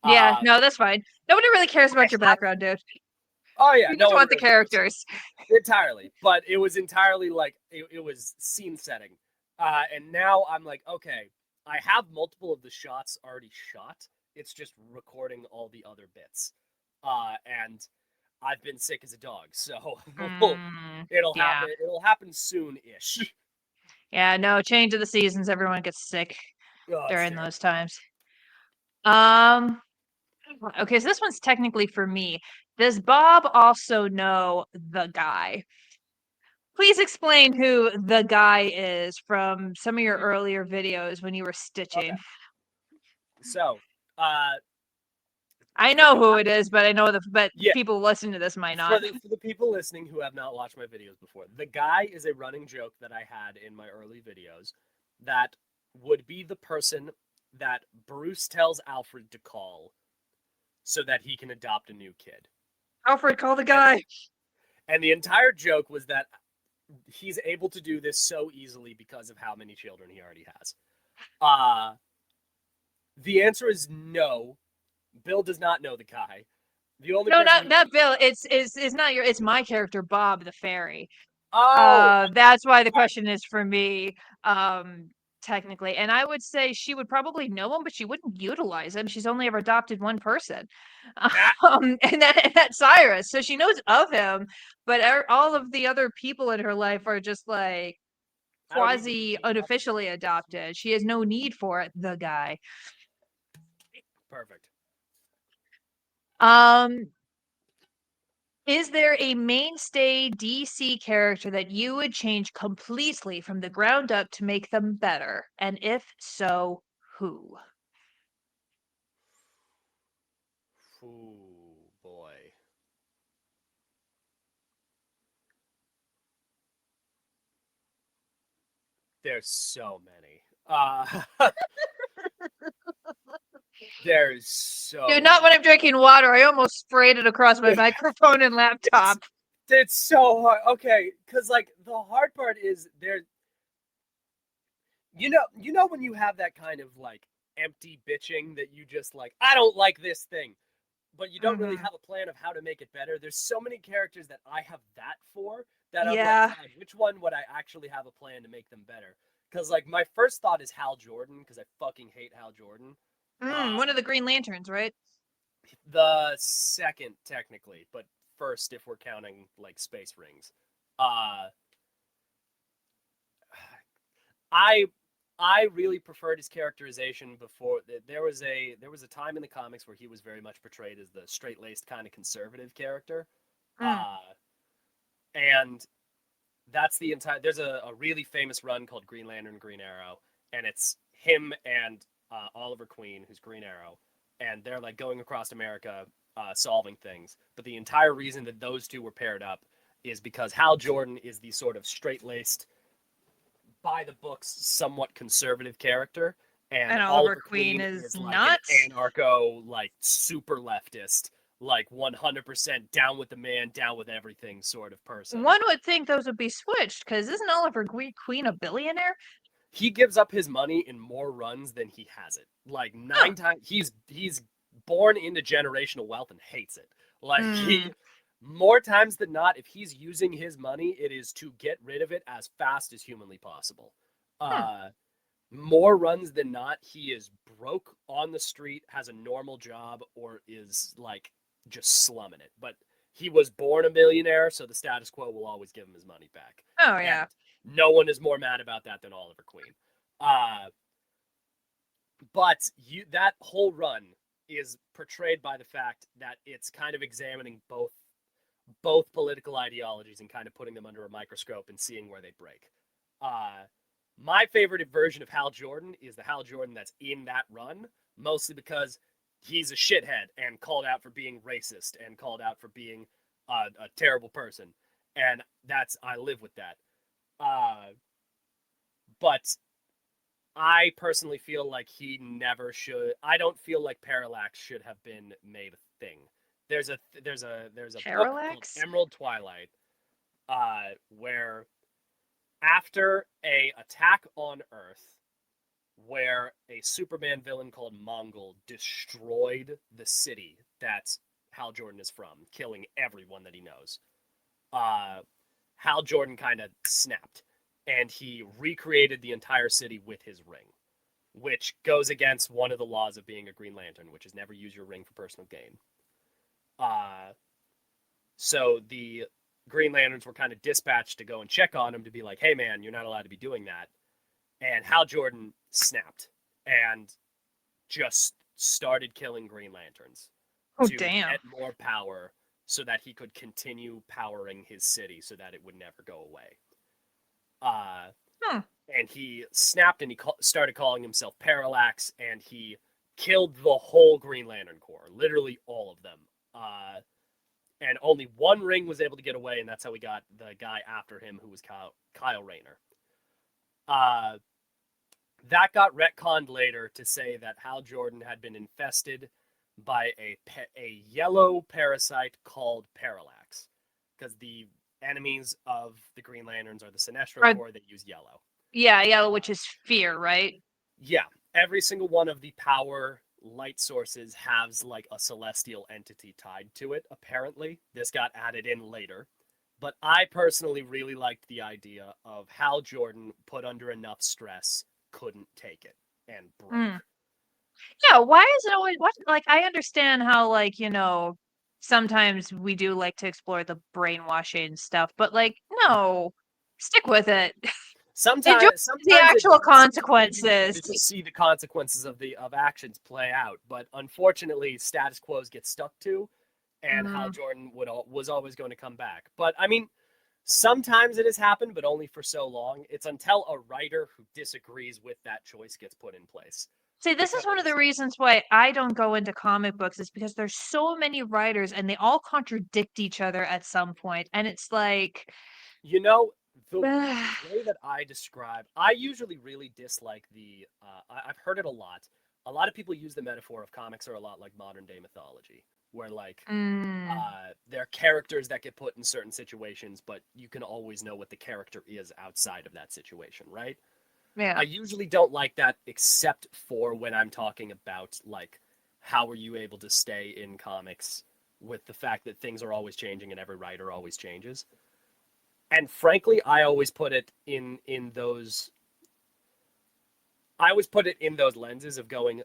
A: Yeah, no, that's fine. Nobody really cares about your background, dude.
B: Oh yeah,
A: You
B: no
A: just
B: one
A: want the
B: really
A: characters.
B: entirely. But it was entirely like it was scene setting. And now I'm like, okay, I have multiple of the shots already shot. It's just recording all the other bits. And I've been sick as a dog, so it'll
A: Yeah.
B: happen. It'll happen soon-ish.
A: Yeah, no, change of the seasons, everyone gets sick
B: Oh,
A: during those times. Okay, so this one's technically for me. Does Bob also know the guy? Please explain who the guy is from some of your earlier videos when you were stitching.
B: Okay. So,
A: I know who it is, but I know but
B: yeah,
A: people listening to this might
B: for
A: not.
B: the people listening who have not watched my videos before, the guy is a running joke that I had in my early videos that would be the person that Bruce tells Alfred to call so that he can adopt a new kid.
A: Alfred, call the guy.
B: And the entire joke was that he's able to do this so easily because of how many children he already has. The answer is no. Bill does not know the guy. The only
A: No,
B: person
A: not Bill. It's not your. It's my character, Bob the fairy.
B: Oh,
A: That's why the
B: right.
A: question is for me. Technically, and I would say she would probably know him, but she wouldn't utilize him. She's only ever adopted one person, and that's Cyrus. So she knows of him, but all of the other people in her life are just like quasi unofficially adopted. She has no need for it. The guy.
B: Perfect.
A: Is there a mainstay DC character that you would change completely from the ground up to make them better? And if so, who?
B: Ooh, boy. There's so many. There's so
A: Dude, not
B: many.
A: when I'm drinking water. I almost sprayed it across my microphone and laptop.
B: It's so hard. Okay, because like the hard part is there. You know when you have that kind of like empty bitching that you just like, I don't like this thing, but you don't really have a plan of how to make it better. There's so many characters that I have that for that I'm like, God, which one would I actually have a plan to make them better? Because like my first thought is Hal Jordan because I fucking hate Hal Jordan.
A: One of the Green Lanterns, right?
B: The second technically, but first if we're counting like space rings. Uh, I really preferred his characterization before. There was a time in the comics where he was very much portrayed as the straight-laced kind of conservative character, and that's the entire. There's a really famous run called Green Lantern, Green Arrow, and it's him and Oliver Queen, who's Green Arrow, and they're like going across America solving things. But the entire reason that those two were paired up is because Hal Jordan is the sort of straight-laced, by the books, somewhat conservative character, and
A: Oliver
B: Oliver
A: Queen
B: Queen
A: is
B: is like
A: not.
B: an anarcho, like super leftist, like 100% down with the man, down with everything sort of person.
A: One would think those would be switched because isn't Oliver Queen a billionaire?
B: He gives up his money in more runs than he has it. Like 9 times, he's born into generational wealth and hates it. Like he more times than not, if he's using his money, it is to get rid of it as fast as humanly possible. More runs than not, he is broke on the street, has a normal job, or is like just slumming it. But he was born a millionaire, so the status quo will always give him his money back.
A: Oh yeah.
B: No one is more mad about that than Oliver Queen. But that whole run is portrayed by the fact that it's kind of examining both political ideologies and kind of putting them under a microscope and seeing where they break. My favorite version of Hal Jordan is the Hal Jordan that's in that run, mostly because he's a shithead and called out for being racist and called out for being a terrible person. And I live with that. But I personally feel like he never should. I don't feel like Parallax should have been made a thing. There's a book called
A: Parallax?
B: Emerald Twilight, where after a attack on Earth, where a Superman villain called Mongol destroyed the city that Hal Jordan is from, killing everyone that he knows. Hal Jordan kind of snapped, and he recreated the entire city with his ring, which goes against one of the laws of being a Green Lantern, which is never use your ring for personal gain. So the Green Lanterns were kind of dispatched to go and check on him to be like, hey man, you're not allowed to be doing that. And Hal Jordan snapped and just started killing Green Lanterns to get more power so that he could continue powering his city so that it would never go away. And he snapped and he started calling himself Parallax, and he killed the whole Green Lantern Corps, literally all of them. And only one ring was able to get away, and that's how we got the guy after him, who was Kyle Rayner. That got retconned later to say that Hal Jordan had been infested by a yellow parasite called Parallax, because the enemies of the Green Lanterns are the Sinestro Corps that use yellow.
A: Yeah, yellow, which is fear, right?
B: Yeah, every single one of the power light sources has like a celestial entity tied to it, apparently. This got added in later. But I personally really liked the idea of Hal Jordan put under enough stress, couldn't take it, and broke.
A: Yeah, why is it always like I understand how like, sometimes we do like to explore the brainwashing stuff, but like no, stick with it.
B: Sometimes
A: the actual consequences.
B: To see the consequences of actions play out, but unfortunately, status quos get stuck to, and Hal Jordan was always going to come back. But I mean, sometimes it has happened, but only for so long. It's until a writer who disagrees with that choice gets put in place.
A: See, this is one of the reasons why I don't go into comic books, is because there's so many writers and they all contradict each other at some point, and it's like,
B: the way that I describe, I usually really dislike I've heard it a lot. A lot of people use the metaphor of comics are a lot like modern day mythology, where like there are characters that get put in certain situations, but you can always know what the character is outside of that situation, right?
A: Yeah.
B: I usually don't like that, except for when I'm talking about like how are you able to stay in comics with the fact that things are always changing and every writer always changes. And frankly, I always put it in those lenses of going,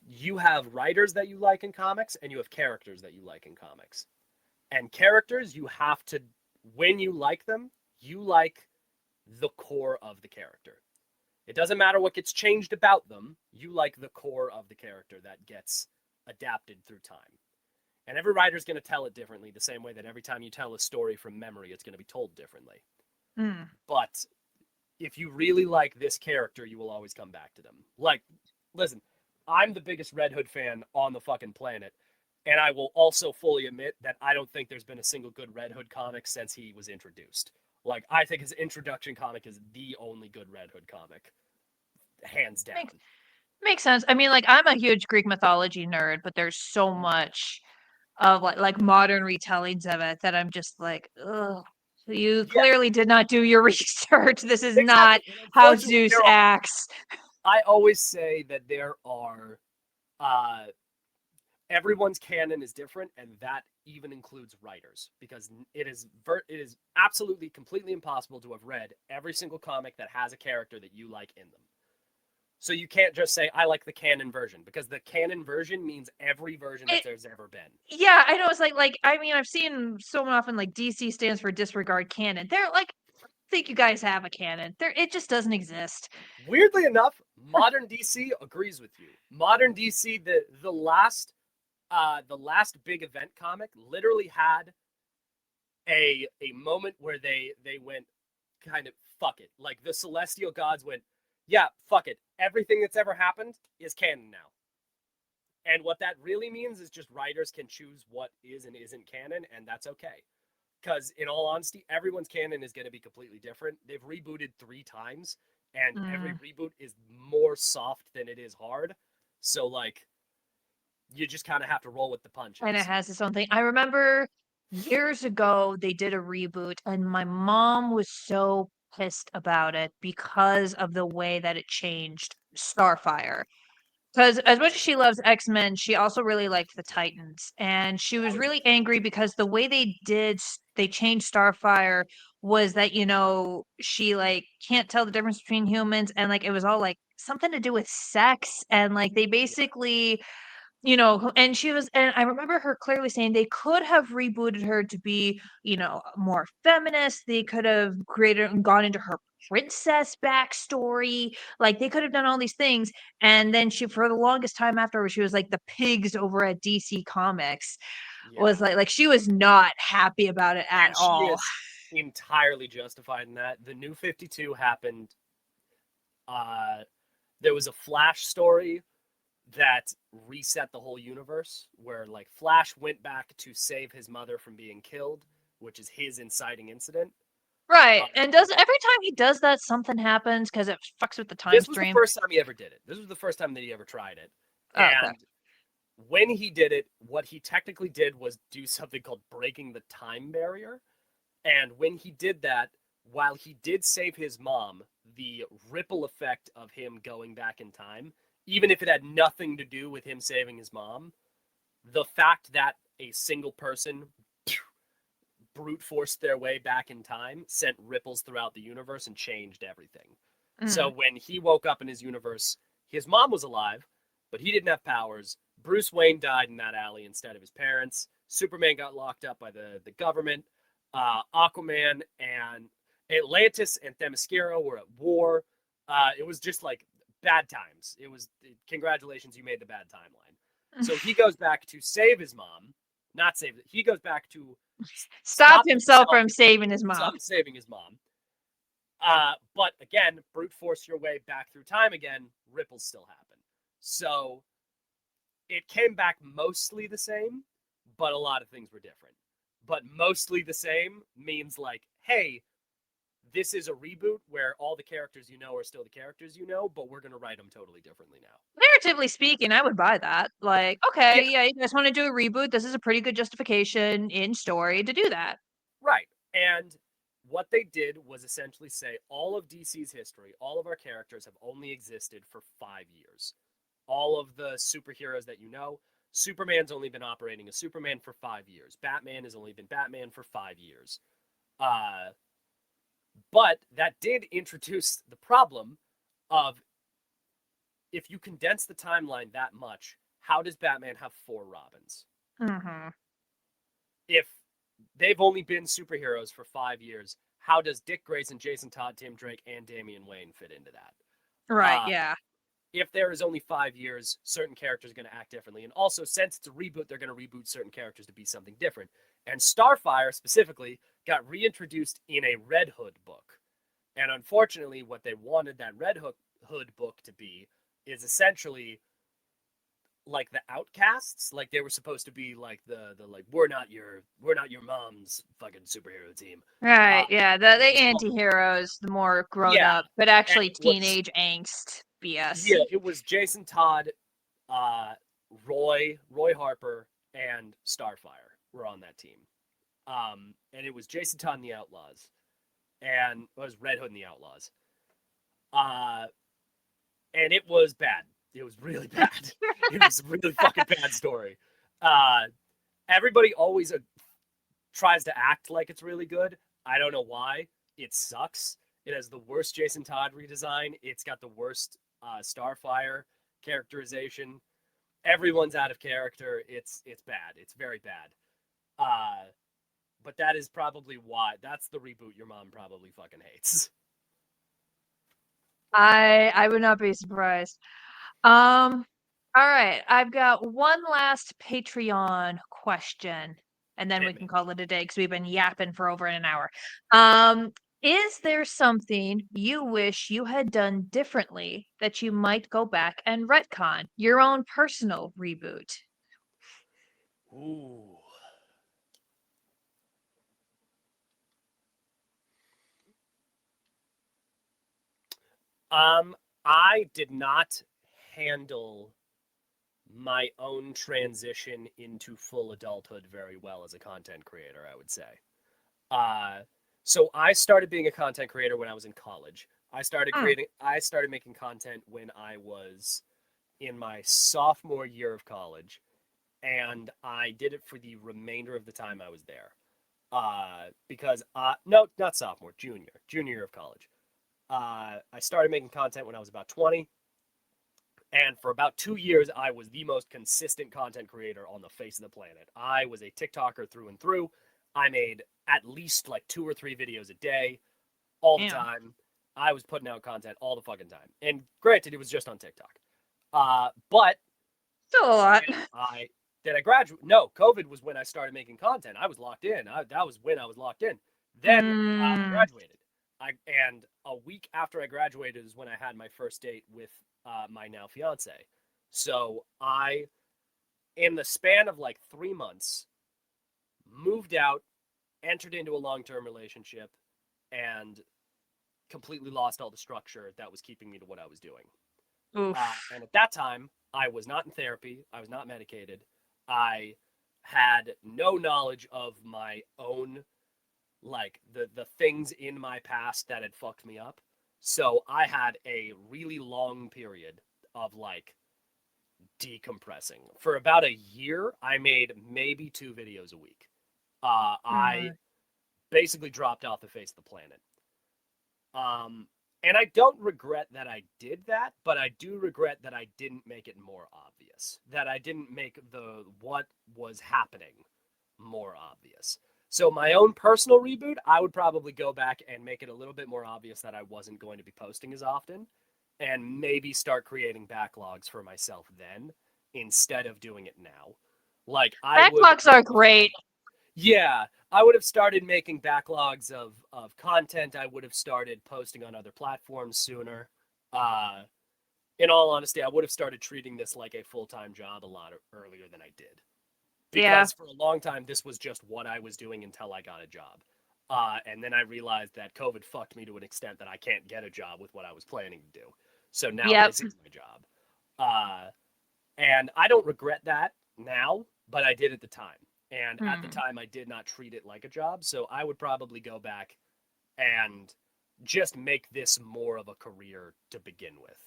B: you have writers that you like in comics and you have characters that you like in comics. And characters, you have to, when you like them, you like the core of the character. It doesn't matter what gets changed about them, you like the core of the character that gets adapted through time. And every writer's going to tell it differently, the same way that every time you tell a story from memory, it's going to be told differently. But if you really like this character, you will always come back to them. Like, listen, I'm the biggest Red Hood fan on the fucking planet, and I will also fully admit that I don't think there's been a single good Red Hood comic since he was introduced. Like, I think his introduction comic is the only good Red Hood comic, hands down.
A: Makes sense. I mean, like, I'm a huge Greek mythology nerd, but there's so much of like modern retellings of it that I'm just like, ugh. You clearly did not do your research. This is not how Zeus acts.
B: I always say that there are everyone's canon is different, and that even includes writers, because it is absolutely completely impossible to have read every single comic that has a character that you like in them. So you can't just say, I like the canon version, because the canon version means every version that there's ever been.
A: Yeah, I know. It's like, I mean, I've seen so often, like, DC stands for disregard canon. They're like, think you guys have a canon. It just doesn't exist.
B: Weirdly enough, modern DC agrees with you. Modern DC, the last big event comic literally had a moment where they went kind of fuck it. Like the celestial gods went, yeah, fuck it. Everything that's ever happened is canon now. And what that really means is just writers can choose what is and isn't canon, and that's okay. Because in all honesty, everyone's canon is going to be completely different. They've rebooted 3 times, and every reboot is more soft than it is hard. So like, you just kind of have to roll with the punches.
A: And it has its own thing. I remember years ago they did a reboot, and my mom was so pissed about it because of the way that it changed Starfire. Because as much as she loves X-Men, she also really liked the Titans. And she was really angry because the way they changed Starfire was that, she like can't tell the difference between humans, and like it was all like something to do with sex, and like they basically and I remember her clearly saying they could have rebooted her to be, more feminist. They could have created and gone into her princess backstory. Like they could have done all these things. And then for the longest time afterwards, she was like the pigs over at DC Comics was like she was not happy about it at all.
B: She is entirely justified in that. The New 52 happened. There was a Flash story that reset the whole universe where like Flash went back to save his mother from being killed, which is his inciting incident.
A: Right. And every time he does that, something happens because it fucks with the time stream.
B: This was the first time he ever did it. This was the first time that he ever tried it. And when he did it, what he technically did was do something called breaking the time barrier. And when he did that, while he did save his mom, the ripple effect of him going back in time, even if it had nothing to do with him saving his mom, the fact that a single person brute forced their way back in time sent ripples throughout the universe and changed everything. So when he woke up in his universe, his mom was alive, but he didn't have powers. Bruce Wayne died in that alley instead of his parents. Superman got locked up by the government. Aquaman and Atlantis and Themyscira were at war. It was just like bad times. It was, congratulations, you made the bad timeline. So he goes back to save his mom. Not save it. He goes back to
A: stop himself from saving his mom.
B: Stop saving his mom. But again, brute force your way back through time again, ripples still happen. So it came back mostly the same, but a lot of things were different. But mostly the same means like, hey, this is a reboot where all the characters you know are still the characters you know, but we're going to write them totally differently now.
A: Narratively speaking, I would buy that. Like, okay, yeah, you guys want to do a reboot. This is a pretty good justification in story to do that.
B: Right. And what they did was essentially say all of DC's history, all of our characters have only existed for 5 years. All of the superheroes that you know, Superman's only been operating as Superman for 5 years. Batman has only been Batman for 5 years. But that did introduce the problem of if you condense the timeline that much, how does Batman have 4 Robins?
A: Mm-hmm.
B: If they've only been superheroes for 5 years, how does Dick Grayson, Jason Todd, Tim Drake, and Damian Wayne fit into that?
A: Right, yeah.
B: If there is only 5 years, certain characters are going to act differently. And also, since it's a reboot, they're going to reboot certain characters to be something different. And Starfire, specifically, got reintroduced in a Red Hood book. And unfortunately, what they wanted that Red Hood book to be is essentially like the outcasts. Like they were supposed to be like the like we're not your mom's fucking superhero team.
A: Right, yeah. The anti-heroes, the more grown up, but actually teenage angst BS.
B: Yeah, it was Jason Todd, Roy Harper, and Starfire were on that team. And it was Jason Todd and the Outlaws. And it was Red Hood and the Outlaws. And it was bad. It was really bad. It was a really fucking bad story. Everybody always tries to act like it's really good. I don't know why. It sucks. It has the worst Jason Todd redesign. It's got the worst Starfire characterization. Everyone's out of character. It's bad. It's very bad. but that is probably why. That's the reboot your mom probably fucking hates.
A: I would not be surprised. Um, all right, I've got one last Patreon question, and then we
B: Hit
A: can
B: me.
A: call it a day because we've been yapping for over an hour. Um, is there something you wish you had done differently that you might go back and retcon your own personal reboot?
B: Ooh. Um, I did not handle my own transition into full adulthood very well as a content creator, I would say. Uh, so I started being a content creator when I was in college.
A: Mm,
B: I started making content when I was in my sophomore year of college, and I did it for the remainder of the time I was there. Because no, not sophomore, junior year of college. I started making content when I was about 20, and for about 2 years, I was the most consistent content creator on the face of the planet. I was a TikToker through and through. I made at least like 2 or 3 videos a day, all the
A: yeah,
B: time. I was putting out content all the fucking time. And granted, it was just on TikTok. But
A: still a lot.
B: when I did I graduate? No, COVID was when I started making content. I was locked in. That was when I was locked in. Then I
A: Mm,
B: graduated. And a week after I graduated is when I had my first date with my now fiance. So I, in the span of like 3 months, moved out, entered into a long-term relationship, and completely lost all the structure that was keeping me to what I was doing.
A: oof.
B: And at that time, I was not in therapy. I was not medicated. I had no knowledge of my own, like the things in my past that had fucked me up. So I had a really long period of like decompressing. For about a year, I made maybe 2 videos a week. I
A: Mm,
B: basically dropped off the face of the planet. Um, and I don't regret that I did that, but I do regret that I didn't make it more obvious. That I didn't make the what was happening more obvious. So my own personal reboot, I would probably go back and make it a little bit more obvious that I wasn't going to be posting as often and maybe start creating backlogs for myself then instead of doing it now. Like I would
A: backlogs are great.
B: yeah, I would have started making backlogs of content. I would have started posting on other platforms sooner. Uh, in all honesty, I would have started treating this like a full-time job a lot earlier than I did.
A: Yeah,
B: Because for a long time, this was just what I was doing until I got a job. And then I realized that COVID fucked me to an extent that I can't get a job with what I was planning to do. So now
A: yep.
B: this is my job. Uh, and I don't regret that now, but I did at the time. And at the
A: Hmm.
B: time, I did not treat it like a job. So I would probably go back and just make this more of a career to begin with.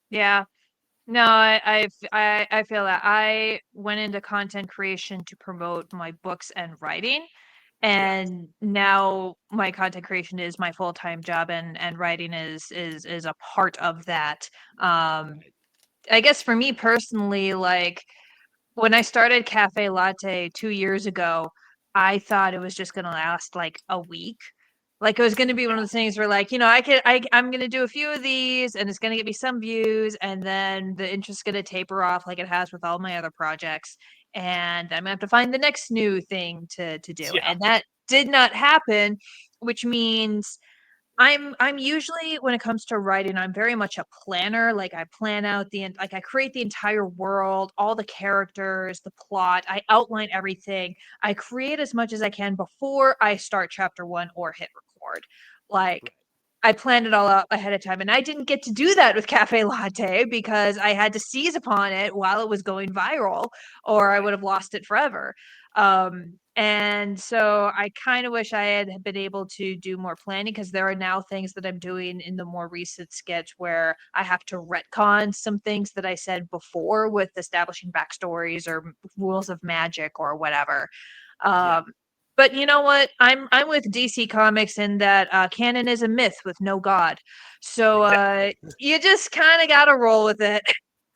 A: Yeah. No, I feel that. I went into content creation to promote my books and writing,
B: Yeah.
A: and now my content creation is my full-time job, and writing is a part of that. Um,
B: Right.
A: I guess for me personally, like when I started CaFae Latte 2 years ago, I thought it was just gonna last like a week. Like it was gonna be one of
B: Yeah.
A: the things where like, I'm gonna do a few of these and it's gonna get me some views and then the interest's gonna taper off like it has with all my other projects. And I'm gonna have to find the next new thing to do.
B: Yeah.
A: And that did not happen, which means I'm usually when it comes to writing, I'm very much a planner. Like I plan out like I create the entire world, all the characters, the plot. I outline everything. I create as much as I can before I start chapter 1 or hit record. Like
B: Right.
A: I planned it all out ahead of time and I didn't get to do that with CaFae Latte because I had to seize upon it while it was going viral or I
B: Right.
A: would have lost it forever. And so I kind of wish I had been able to do more planning because there are now things that I'm doing in the more recent sketch where I have to retcon some things that I said before with establishing backstories or rules of magic or whatever.
B: Yeah.
A: Um, but you know what? I'm with DC Comics in that canon is a myth with no god. So
B: Exactly.
A: you just kind of got to roll with it.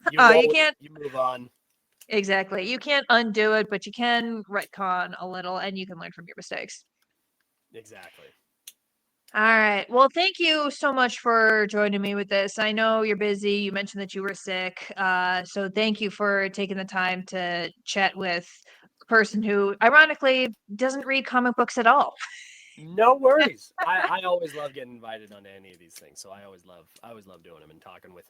B: You roll
A: You
B: with it.
A: can't
B: You move on.
A: Exactly. You can't undo it, but you can retcon a little and you can learn from your mistakes.
B: Exactly.
A: All right. Well, thank you so much for joining me with this. I know you're busy. You mentioned that you were sick. So thank you for taking the time to chat with a person who ironically doesn't read comic books at all.
B: No worries. I always love getting invited onto any of these things, so I always love doing them and talking with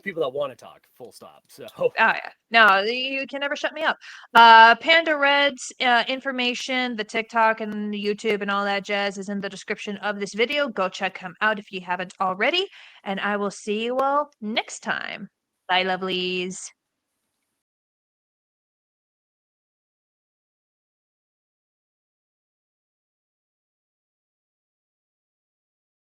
B: people that want to talk. Full stop. So
A: Oh yeah. No, you can never shut me up. Panda Red's information, the TikTok and the YouTube and all that jazz is in the description of this video. Go check him out if you haven't already. And I will see you all next time. Bye, lovelies.